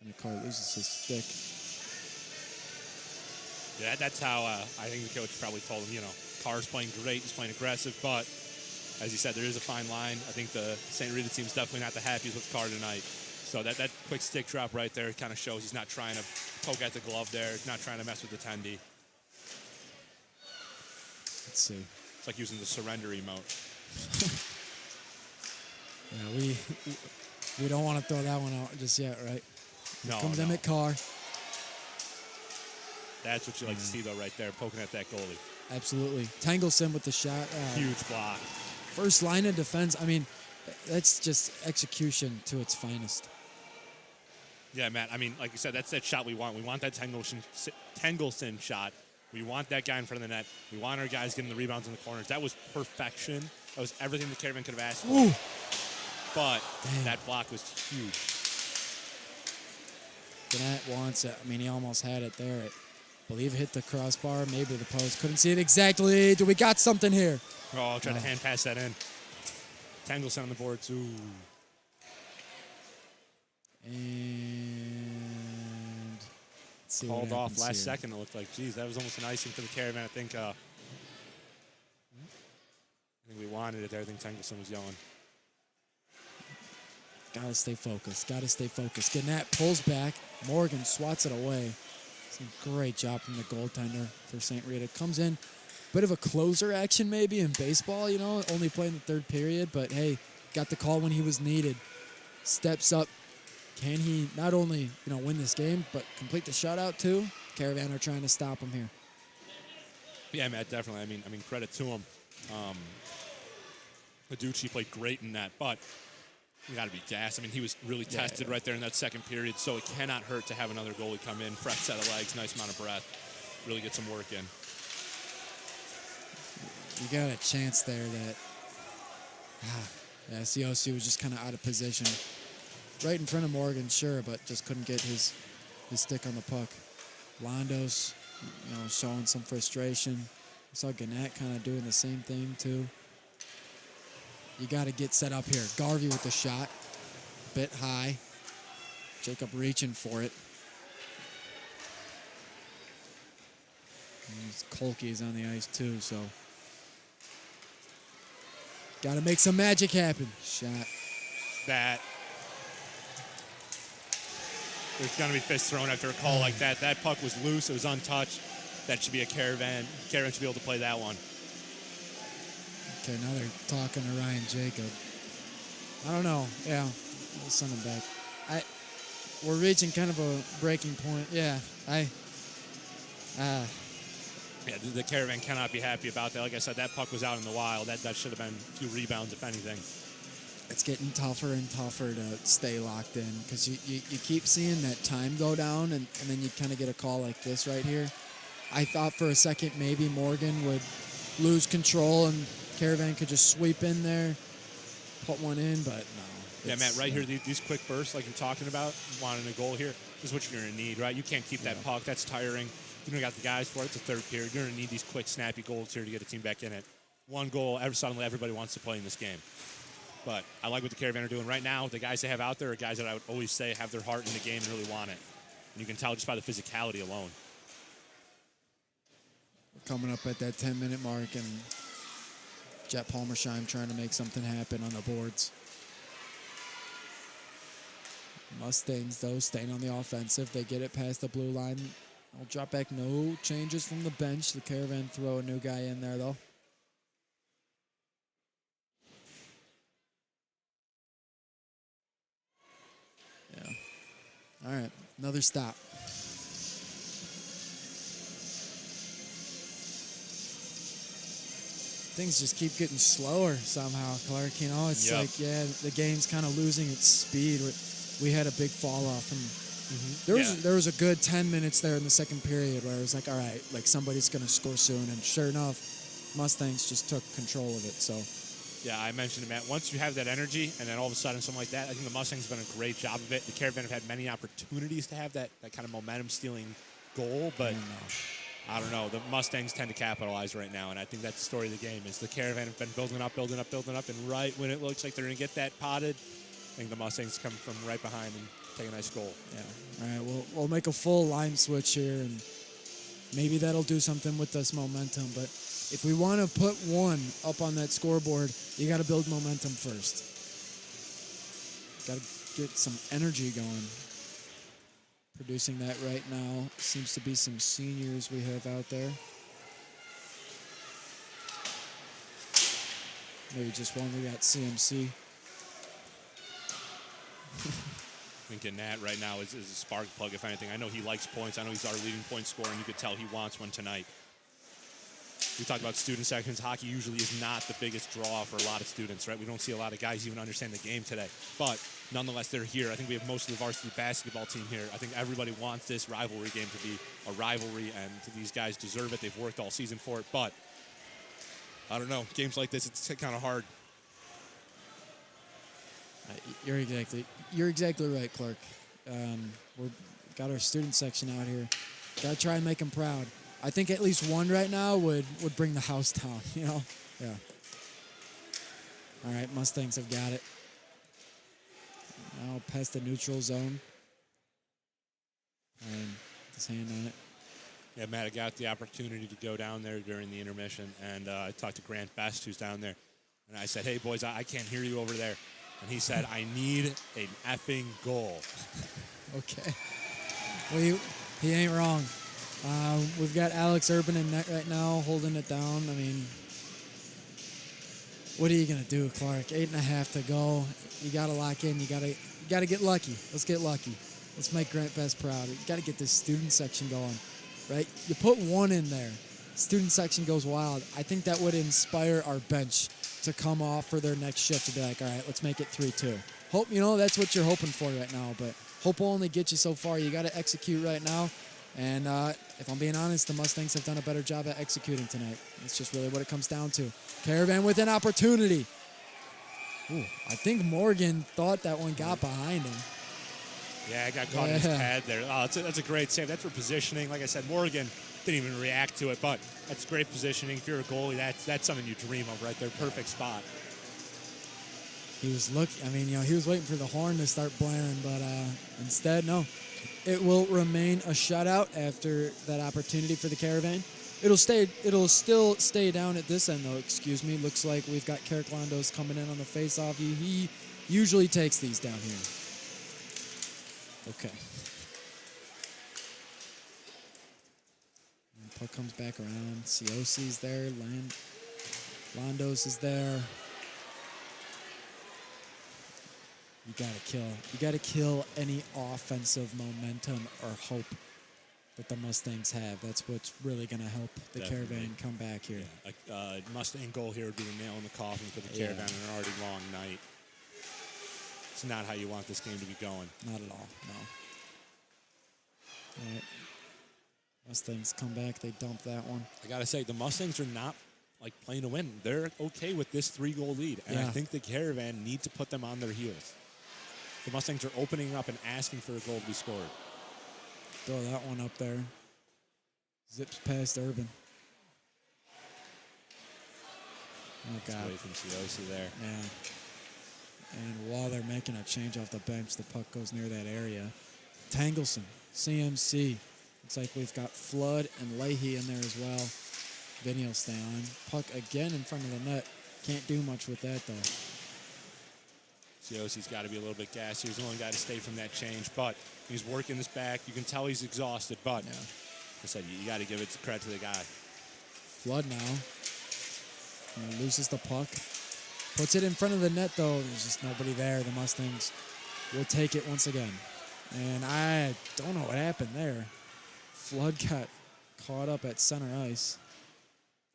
S1: And the car loses his stick.
S2: Yeah, that's how I think the coach probably told him, Carr's playing great, he's playing aggressive, but as you said, there is a fine line. I think the St. Rita team's definitely not the happiest with Carr tonight. So that quick stick drop right there kind of shows he's not trying to poke at the glove there, not trying to mess with the tendy.
S1: Let's see.
S2: It's like using the surrender emote.
S1: Yeah, we don't want to throw that one out just yet, right?
S2: No,
S1: comes Emmett Carr.
S2: That's what you like to see, though, right there, poking at that goalie.
S1: Absolutely. Tangleson with the shot.
S2: Huge block. First
S1: line of defense. I mean, that's just execution to its finest.
S2: Yeah, Matt. I mean, like you said, that's that shot we want. We want that Tangleson shot. We want that guy in front of the net. We want our guys getting the rebounds in the corners. That was perfection. That was everything the Caravan could have asked for.
S1: Ooh.
S2: But that block was huge.
S1: Gannett wants it. I mean, he almost had it there. I believe it hit the crossbar, maybe the post. Couldn't see it exactly. Do we got something here?
S2: Oh, tried to hand pass that in. Tangleson on the boards. Ooh.
S1: And let's see
S2: called
S1: what
S2: off last
S1: here.
S2: second. It looked like, geez, that was almost an icing for the Caravan. I think we wanted it there. I think Tangleson was yelling.
S1: Gotta stay focused. Gotta stay focused. Gannett pulls back. Morgan swats it away. Some great job from the goaltender for St. Rita. Comes in, bit of a closer action maybe in baseball, only playing the third period, but hey, got the call when he was needed. Steps up. Can he not only, win this game, but complete the shutout too? Caravan are trying to stop him here.
S2: Yeah, Matt, definitely. I mean, credit to him. Aducci played great in that, but You got to be gassed. I mean, he was really tested right there in that second period, so it cannot hurt to have another goalie come in, fresh set of legs, nice amount of breath, really get some work in.
S1: You got a chance there that COC was just kind of out of position. Right in front of Morgan, sure, but just couldn't get his stick on the puck. Londos, showing some frustration. We saw Gannett kind of doing the same thing, too. You got to get set up here. Garvey with the shot. Bit high. Jacob reaching for it. Kolke is on the ice, too, so. Got to make some magic happen. Shot.
S2: That. There's going to be fists thrown after a call like that. That puck was loose. It was untouched. That should be a Caravan. Caravan should be able to play that one.
S1: Okay, now they're talking to Ryan Jacob. I don't know. Yeah, we'll send him back. We're reaching kind of a breaking point. Yeah,
S2: the Caravan cannot be happy about that. Like I said, that puck was out in the wild. That should have been a few rebounds, if anything.
S1: It's getting tougher and tougher to stay locked in because you keep seeing that time go down, and then you kind of get a call like this right here. I thought for a second maybe Morgan would lose control and Caravan could just sweep in there, put one in, but no.
S2: Yeah, Matt, right here, these quick bursts like you're talking about, wanting a goal here, this is what you're going to need, right? You can't keep that puck. That's tiring. You don't got the guys for it. It's a third period. You're going to need these quick, snappy goals here to get a team back in it. One goal, suddenly everybody wants to play in this game. But I like what the Caravan are doing right now. The guys they have out there are guys that I would always say have their heart in the game and really want it. And you can tell just by the physicality alone.
S1: We're coming up at that 10-minute mark, and Jet Palmersheim trying to make something happen on the boards. Mustangs, though, staying on the offensive. They get it past the blue line. I'll drop back. No changes from the bench. The Caravan throw a new guy in there, though. Yeah. All right, another stop. Things just keep getting slower somehow, Clark. It's like, the game's kind of losing its speed. We had a big fall off from. There was a good 10 minutes there in the second period where it was like, all right, like somebody's going to score soon, and sure enough, Mustangs just took control of it. So.
S2: Yeah, I mentioned it, Matt. Once you have that energy, and then all of a sudden something like that, I think the Mustangs have done a great job of it. The Caravan have had many opportunities to have that kind of momentum-stealing goal, but I don't know. The Mustangs tend to capitalize right now, and I think that's the story of the game. Is the Caravan have been building up, and right when it looks like they're going to get that potted, I think the Mustangs come from right behind and take a nice goal.
S1: Yeah. All right, we'll make a full line switch here, and maybe that'll do something with this momentum. But if we want to put one up on that scoreboard, you got to build momentum first. Got to get some energy going. Producing that right now seems to be some seniors we have out there. Maybe just one. We got CMC.
S2: I think Gannett right now is a spark plug, if anything. I know he likes points. I know he's our leading point scorer, and you could tell he wants one tonight. We talk about student sections. Hockey usually is not the biggest draw for a lot of students, right? We don't see a lot of guys even understand the game today. But nonetheless, they're here. I think we have most of the varsity basketball team here. I think everybody wants this rivalry game to be a rivalry, and these guys deserve it. They've worked all season for it. But I don't know. Games like this, it's kind of hard.
S1: You're exactly right, Clark. We've got our student section out here. Got to try and make them proud. I think at least one right now would bring the house down, Yeah. All right, Mustangs have got it. Now past the neutral zone. And his hand on it.
S2: Yeah, Matt, I got the opportunity to go down there during the intermission, and I talked to Grant Best, who's down there. And I said, hey, boys, I can't hear you over there. And he said, I need an effing goal.
S1: Okay. Well, he ain't wrong. We've got Alex Urban in net right now, holding it down. I mean, what are you gonna do, Clark? 8.5 to go. You gotta lock in. You gotta get lucky. Let's get lucky. Let's make Grant Best proud. You gotta get this student section going, right? You put one in there, student section goes wild. I think that would inspire our bench to come off for their next shift to be like, all right, let's make it 3-2. hope, that's what you're hoping for right now. But hope will only get you so far. You got to execute right now. And if I'm being honest, the Mustangs have done a better job at executing tonight. That's just really what it comes down to. Caravan with an opportunity. Ooh, I think Morgan thought that one got behind him.
S2: Yeah, I got caught in his pad there. Oh, that's a great save. That's for positioning. Like I said, Morgan didn't even react to it, but that's great positioning. If you're a goalie, that's something you dream of right there. Perfect spot.
S1: He was he was waiting for the horn to start blaring, but instead, no. It will remain a shutout after that opportunity for the Caravan. It'll still stay down at this end, though. Excuse me. Looks like we've got Carrick Londos coming in on the face-off. He usually takes these down here. Okay. And puck comes back around. Ciosi's there. Londos is there. You gotta kill any offensive momentum or hope that the Mustangs have. That's what's really gonna help the Caravan come back here.
S2: Yeah. A Mustang goal here would be the nail in the coffin for the Caravan on an already long night. It's not how you want this game to be going.
S1: Not at all, no. All right. Mustangs come back, they dump that one.
S2: I gotta say, the Mustangs are not playing to win. They're okay with this 3-goal lead, and I think the Caravan need to put them on their heels. The Mustangs are opening up and asking for a goal to be scored.
S1: Throw that one up there. Zips past Urban. Oh, God.
S2: Away from Ciosi there.
S1: Yeah. And while they're making a change off the bench, the puck goes near that area. Tangleson, CMC. Looks like we've got Flood and Leahy in there as well. Vinny will stay on. Puck again in front of the net. Can't do much with that, though.
S2: Ciosi's got to be a little bit gassy. He's the only guy to stay from that change, but he's working his back. You can tell he's exhausted, but like I said, you got to give it credit to the guy.
S1: Flood now. And loses the puck. Puts it in front of the net, though. There's just nobody there. The Mustangs will take it once again. And I don't know what happened there. Flood got caught up at center ice.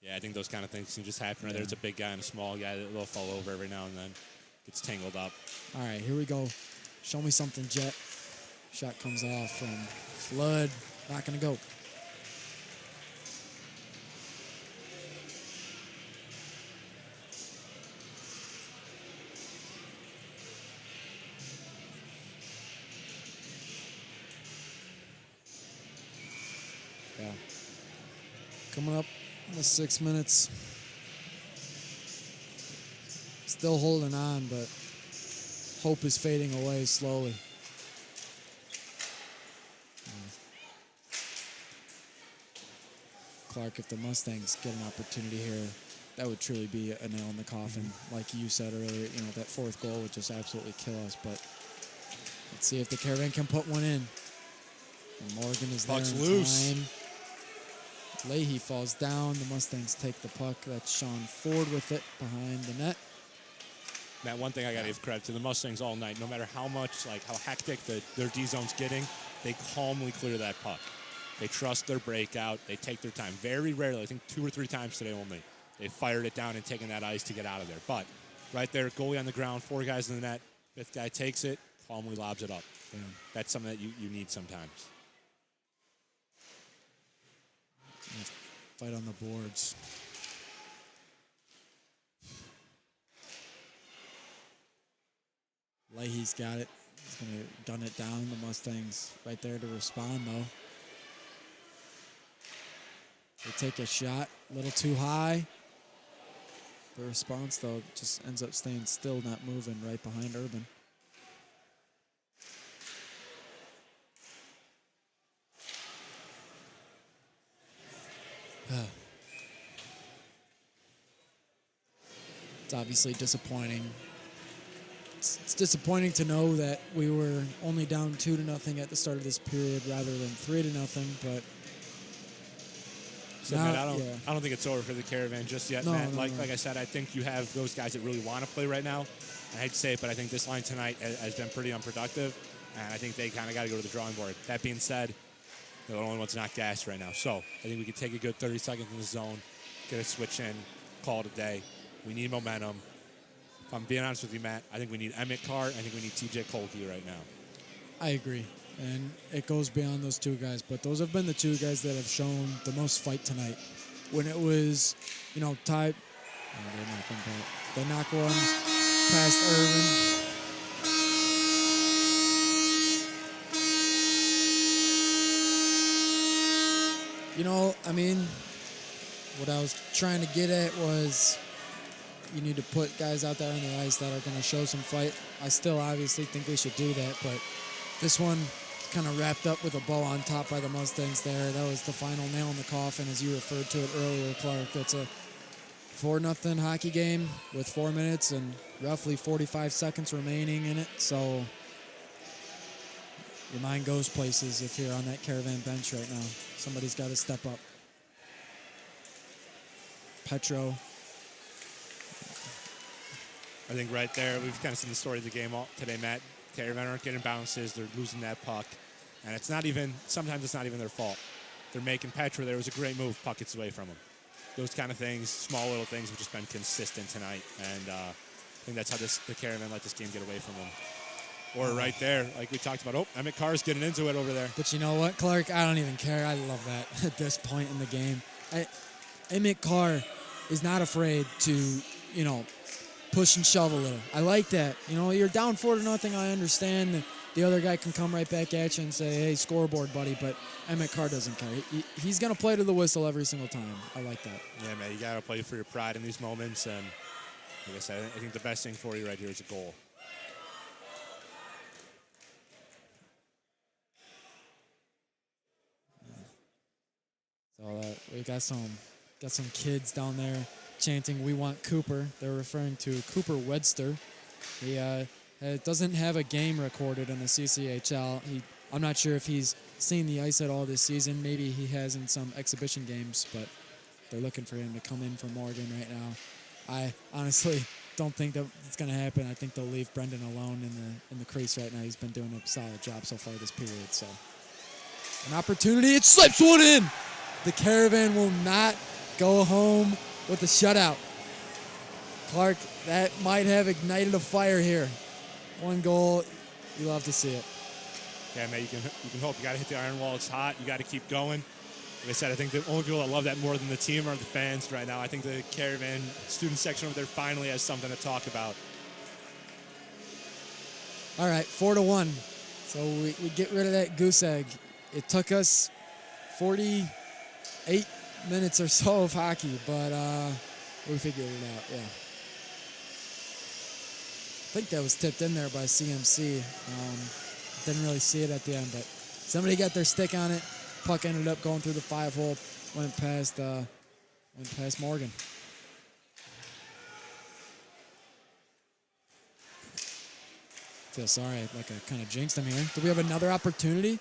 S2: Yeah, I think those kind of things can just happen right there. It's a big guy and a small guy that will fall over every now and then. Gets tangled up.
S1: All right, here we go. Show me something, Jet. Shot comes off from Flood. Not going to go. Yeah. Coming up in the 6 minutes. Still holding on, but hope is fading away slowly. Clark, if the Mustangs get an opportunity here, that would truly be a nail in the coffin. Like you said earlier, that fourth goal would just absolutely kill us. But let's see if the Caravan can put one in. And Morgan is there in
S2: loose.
S1: time. Leahy falls down. The Mustangs take the puck. That's Sean Ford with it behind the net.
S2: That one thing I got to give credit to the Mustangs all night. No matter how much, how hectic their D zone's getting, they calmly clear that puck. They trust their breakout. They take their time. Very rarely, I think 2 or 3 times today only, they fired it down and taken that ice to get out of there. But right there, goalie on the ground, 4 guys in the net, 5th guy takes it, calmly lobs it up. Yeah. That's something that you need sometimes.
S1: Fight on the boards. Leahy's got it. He's going to gun it down. The Mustangs right there to respond, though. They take a shot a little too high. The response, though, just ends up staying still, not moving, right behind Urban. It's obviously disappointing. It's disappointing to know that we were only down 2-0 at the start of this period rather than 3-0, but
S2: so, Matt, I don't think it's over for the Caravan just yet,
S1: no,
S2: Matt.
S1: No,
S2: like I said, I think you have those guys that really want to play right now. I hate to say it, but I think this line tonight has been pretty unproductive, and I think they kind of got to go to the drawing board. That being said, they're the only ones not gassed right now. So I think we can take a good 30 seconds in the zone, get a switch in, call it a day. We need momentum. if I'm being honest with you, Matt, I think we need Emmett Carr. I think we need TJ Kolke right now.
S1: I agree. And it goes beyond those two guys. But those have been the two guys that have shown the most fight tonight. When it was, tied. They knock one past Irvin. What I was trying to get at was you need to put guys out there on the ice that are going to show some fight. I still obviously think we should do that, but this one kind of wrapped up with a bow on top by the Mustangs there. That was the final nail in the coffin, as you referred to it earlier, Clark. It's a 4-0 hockey game with 4 minutes and roughly 45 seconds remaining in it, so your mind goes places if you're on that Caravan bench right now. Somebody's got to step up. Petro.
S2: I think right there, we've kind of seen the story of the game all today, Matt. Caravan aren't getting bounces. They're losing that puck. And sometimes it's not even their fault. They're making Petro. There was a great move. Puck gets away from them. Those kind of things, small little things, have just been consistent tonight. And I think that's how the Caravan let this game get away from them. Or right there, like we talked about, Emmett Carr's getting into it over there.
S1: But you know what, Clark? I don't even care. I love that at this point in the game. Emmett Carr is not afraid to, push and shove a little. I like that. You're down 4-0. I understand the other guy can come right back at you and say, hey, scoreboard, buddy. But Emmett Carr doesn't care. He's going to play to the whistle every single time. I like that.
S2: Yeah, man, you got to play for your pride in these moments. And like I said, I think the best thing for you right here is a goal.
S1: So we got some kids down there chanting, "We want Cooper." They're referring to Cooper Wedster. He doesn't have a game recorded in the CCHL. I'm not sure if he's seen the ice at all this season. Maybe he has in some exhibition games, but they're looking for him to come in for Morgan right now. I honestly don't think that it's going to happen. I think they'll leave Brendan alone in the crease right now. He's been doing a solid job so far this period. So an opportunity. It slips one in. The Caravan will not go home with a shutout. Clark, that might have ignited a fire here. One goal, you love to see it.
S2: Yeah, man, you can hope. You got to hit the iron wall. It's hot. You got to keep going. Like I said, I think the only people that love that more than the team are the fans right now. I think the Caravan student section over there finally has something to talk about.
S1: All right, 4-1. So we get rid of that goose egg. It took us 48 minutes or so of hockey, but we figured it out, yeah. I think that was tipped in there by CMC. Didn't really see it at the end, but somebody got their stick on it. Puck ended up going through the 5-hole, went past Morgan. Feel sorry, like I kind of jinxed him here. Do we have another opportunity?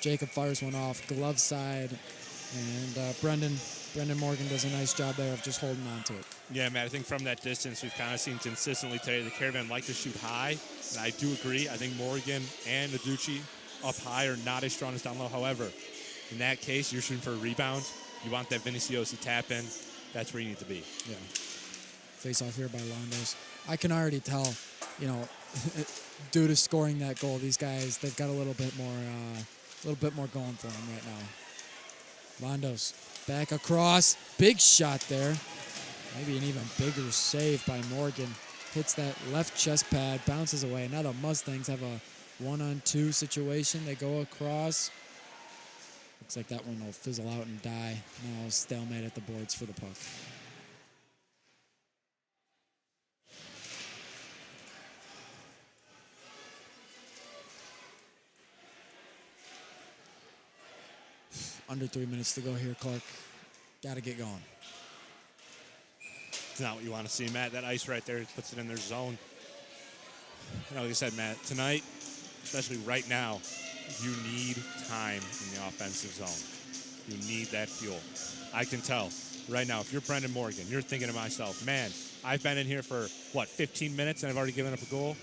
S1: Jacob fires one off, glove side, and Brendan Morgan does a nice job there of just holding on to it.
S2: Yeah, man, I think from that distance, we've kind of seen consistently today the Caravan like to shoot high, and I do agree. I think Morgan and Naducci up high are not as strong as down low. However, in that case, you're shooting for a rebound. You want that Viniciosi tap in. That's where you need to be.
S1: Yeah. Face off here by Londos. I can already tell, due to scoring that goal, these guys, they've got a little bit more going for them right now. Londos back across. Big shot there. Maybe an even bigger save by Morgan. Hits that left chest pad, bounces away. Now the Mustangs have a 1-on-2 situation. They go across. Looks like that one will fizzle out and die. Now stalemate at the boards for the puck. Under 3 minutes to go here, Clark. Got to get going.
S2: It's not what you want to see, Matt. That ice right there puts it in their zone. Like I said, Matt, tonight, especially right now, you need time in the offensive zone. You need that fuel. I can tell right now, if you're Brendan Morgan, you're thinking to myself, man, I've been in here for, 15 minutes and I've already given up a goal?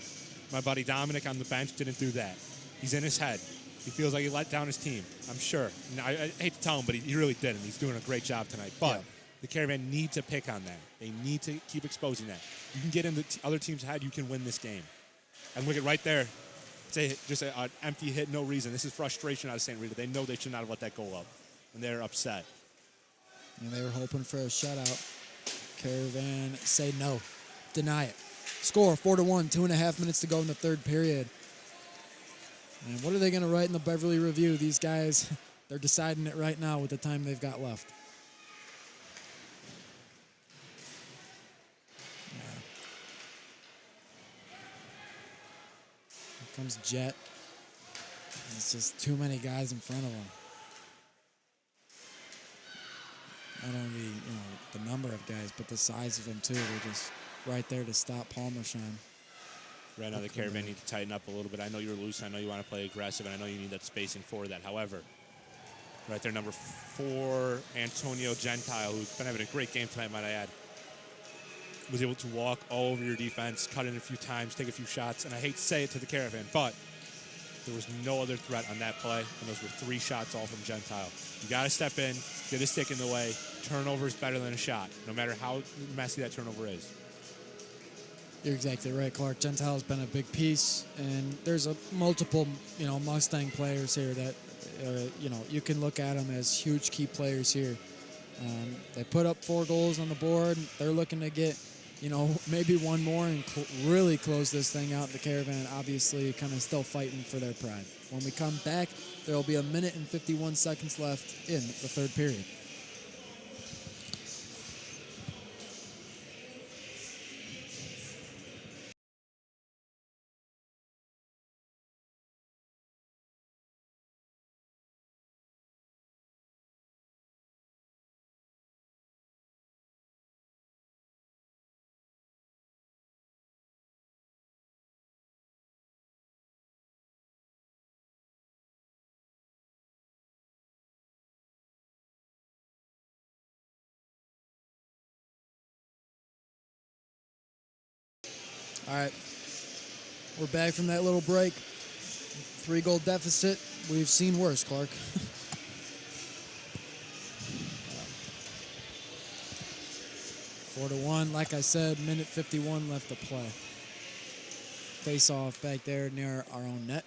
S2: My buddy Dominic on the bench didn't do that. He's in his head. He feels like he let down his team, I'm sure. I hate to tell him, but he really didn't. He's doing a great job tonight. But The Caravan need to pick on that. They need to keep exposing that. You can get in the other team's head. You can win this game. And look at right there. It's just an empty hit, no reason. This is frustration out of St. Rita. They know they should not have let that goal up, and they're upset.
S1: And they were hoping for a shutout. Caravan say no, deny it. Score 4-1, 2.5 minutes to go in the third period. And what are they going to write in the Beverly Review? These guys, they're deciding it right now with the time they've got left. Yeah. Here comes Jet. It's just too many guys in front of him. Not only, the number of guys, but the size of them too. They're just right there to stop Palmershine.
S2: Right now, the Caravan need to tighten up a little bit. I know you're loose. I know you want to play aggressive, and I know you need that spacing for that. However, right there, number 4, Antonio Gentile, who's been having a great game tonight, might I add, was able to walk all over your defense, cut in a few times, take a few shots. And I hate to say it to the Caravan, but there was no other threat on that play, and those were 3 shots all from Gentile. You got to step in, get a stick in the way. Turnover is better than a shot, no matter how messy that turnover is.
S1: You're exactly right, Clark. Gentile has been a big piece, and there's multiple, Mustang players here that, you can look at them as huge key players here. They put up 4 goals on the board. They're looking to get, maybe one more and really close this thing out. The Caravan obviously kind of still fighting for their pride. When we come back, there will be 1 minute and 51 seconds left in the third period. All right, we're back from that little break. 3-goal deficit. We've seen worse, Clark. 4-1, like I said, minute 51 left to play. Face off back there near our own net.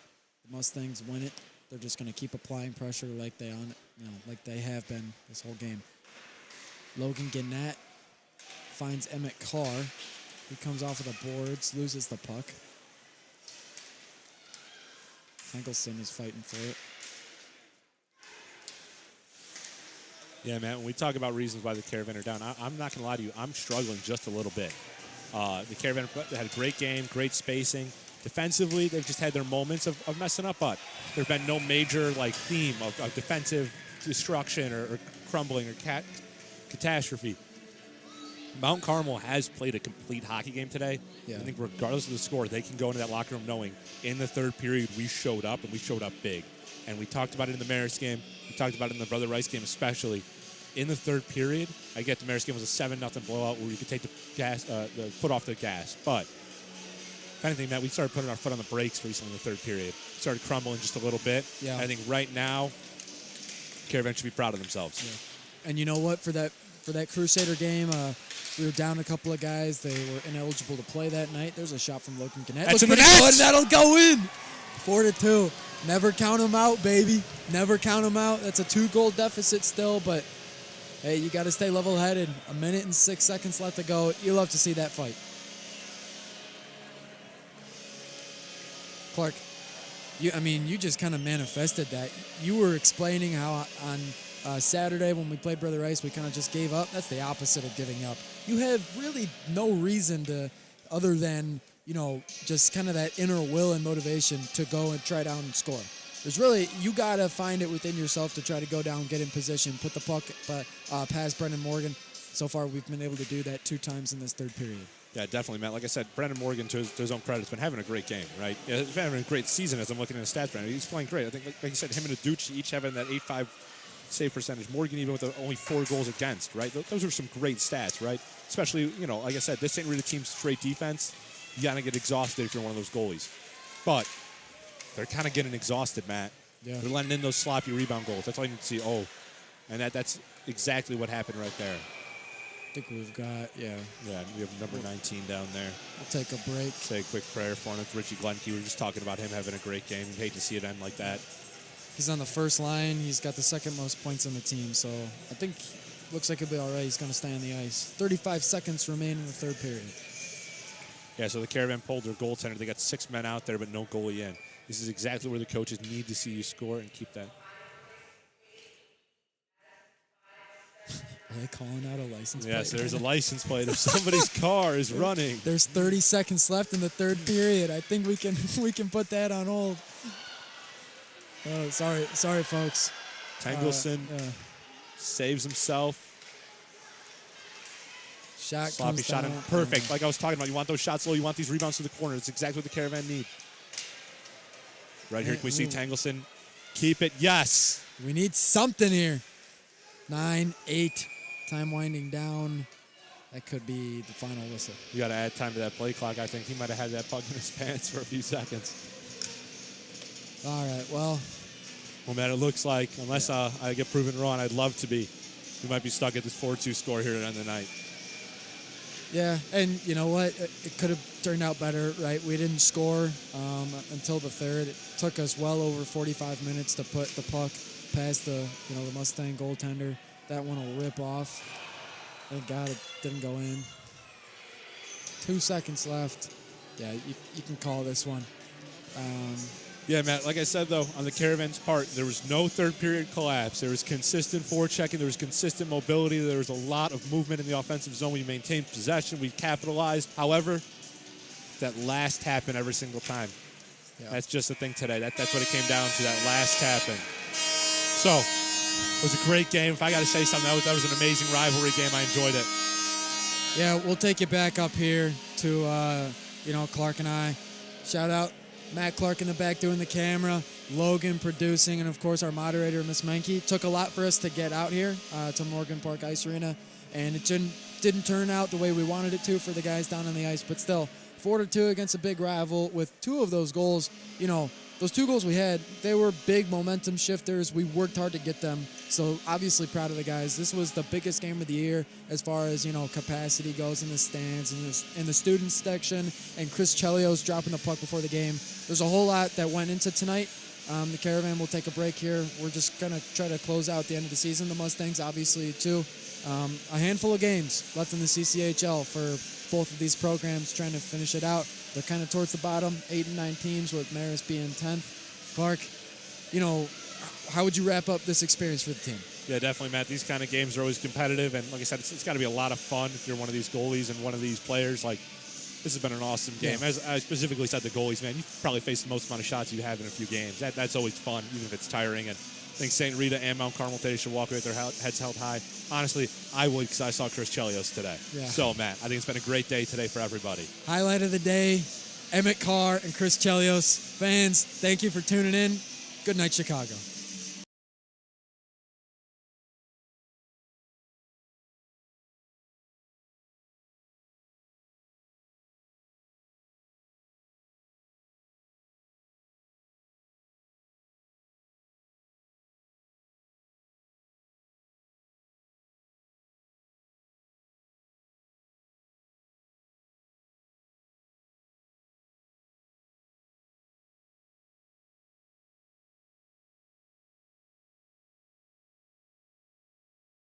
S1: The Mustangs win it. They're just going to keep applying pressure like they have been this whole game. Logan Gannett finds Emmett Carr. He comes off of the boards, loses the puck. Tankelson is fighting for it.
S2: Yeah, man, when we talk about reasons why the Caravan are down, I'm not going to lie to you. I'm struggling just a little bit. The Caravan had a great game, great spacing. Defensively, they've just had their moments of messing up, but there's been no major theme of defensive destruction or crumbling or catastrophe. Mount Carmel has played a complete hockey game today. Yeah. I think regardless of the score, they can go into that locker room knowing in the third period we showed up, and we showed up big. And we talked about it in the Marist game. We talked about it in the Brother Rice game especially. In the third period, I get the Marist game was a 7-0 blowout where you could take the foot off the gas. But if anything, Matt, we started putting our foot on the brakes recently in the third period. Started crumbling just a little bit. Yeah. I think right now, Caravan should be proud of themselves.
S1: Yeah. And you know what? For that Crusader game, we were down a couple of guys. They were ineligible to play that night. There's a shot from Logan Gannett.
S2: That's in the net.
S1: That'll go in. 4-2. Never count them out, baby. Never count them out. That's a 2-goal deficit still, but hey, you got to stay level-headed. 1 minute and 6 seconds left to go. You love to see that fight. Clark, you just kind of manifested that. You were explaining how on Saturday when we played Brother Rice, we kind of just gave up. That's the opposite of giving up. You have really no reason to, other than, just kind of that inner will and motivation to go and try down and score. There's really, you got to find it within yourself to try to go down, get in position, put the puck past Brendan Morgan. So far, we've been able to do that 2 times in this third period.
S2: Yeah, definitely, Matt. Like I said, Brendan Morgan, to his own credit, has been having a great game, right? Yeah, he's been having a great season as I'm looking at his stats, Brendan. He's playing great. I think, like you said, him and Aducci each having that 8.5 save percentage. Morgan even with only 4 goals against, right? Those are some great stats, right? Especially, like I said, this St. Rita team's straight defense, you got to get exhausted if you're one of those goalies. But they're kind of getting exhausted, Matt. Yeah. They're letting in those sloppy rebound goals. That's all you need to see. And that's exactly what happened right there.
S1: think we've got,
S2: Yeah, we have number 19 down there.
S1: We'll take a break.
S2: Say a quick prayer for him. It's Richie Glenke. We were just talking about him having a great game. Hate to see it end like that.
S1: He's on the first line. He's got the second most points on the team, so I think looks like he'll be all right. He's going to stay on the ice. 35 seconds remain in the third period.
S2: Yeah, so the Caravan pulled their goaltender. They got 6 men out there, but no goalie in. This is exactly where the coaches need to see you score and keep that.
S1: Are they calling out a license plate?
S2: Yes, there's a license plate. If somebody's car is running.
S1: There's 30 seconds left in the third period. I think we can put that on hold. Oh, sorry, folks.
S2: Tangleson saves himself.
S1: Shot
S2: Sloppy
S1: comes
S2: shot
S1: down.
S2: in. Perfect. Like I was talking about, you want those shots low, you want these rebounds to the corner. That's exactly what the Caravan need. Right here, can we see Tangleson keep it? Yes.
S1: We need something here. 9-8. Time winding down. That could be the final whistle.
S2: You got to add time to that play clock. I think he might have had that puck in his pants for a few seconds.
S1: All right, well.
S2: Well, man, it looks like, unless I get proven wrong, I'd love to be. We might be stuck at this 4-2 score here at the end of the night.
S1: Yeah, and you know what? It could have turned out better, right? We didn't score until the third. It took us well over 45 minutes to put the puck past the Mustang goaltender. That one will rip off. Thank God it didn't go in. 2 seconds left. Yeah, you can call this one.
S2: Yeah, Matt, like I said, though, on the Caravan's part, there was no third period collapse. There was consistent forechecking. There was consistent mobility. There was a lot of movement in the offensive zone. We maintained possession. We capitalized. However, that last tap-in every single time. Yeah. That's just the thing today. That's what it came down to, that last tap-in. So, it was a great game. If I got to say something, that was an amazing rivalry game. I enjoyed it.
S1: Yeah, we'll take you back up here to, Clark and I. Shout out Matt Clark in the back doing the camera, Logan producing, and, of course, our moderator, Miss Menke. Took a lot for us to get out here to Morgan Park Ice Arena, and it didn't turn out the way we wanted it to for the guys down on the ice. But still, 4-2 against a big rival with 2 of those goals. Those 2 goals we had, they were big momentum shifters. We worked hard to get them. So obviously proud of the guys. This was the biggest game of the year as far as, capacity goes in the stands and in the student section. And Chris Chelios dropping the puck before the game. There's a whole lot that went into tonight. The Caravan will take a break here. We're just going to try to close out the end of the season. The Mustangs, obviously, too. A handful of games left in the CCHL for both of these programs trying to finish it out. They're kind of towards the bottom, 8 and 9 teams with Marist being 10th. Clark, how would you wrap up this experience for the team?
S2: Yeah, definitely, Matt. These kind of games are always competitive, and like I said, it's got to be a lot of fun if you're one of these goalies and one of these players. Like, this has been an awesome game. Yeah. As I specifically said, the goalies, man, you've probably faced the most amount of shots you have in a few games. That's always fun, even if it's tiring. And I think St. Rita and Mount Carmel today should walk away with their heads held high. Honestly, I would, because I saw Chris Chelios today. Yeah. So, Matt, I think it's been a great day today for everybody.
S1: Highlight of the day, Emmett Carr and Chris Chelios. Fans, thank you for tuning in. Good night, Chicago.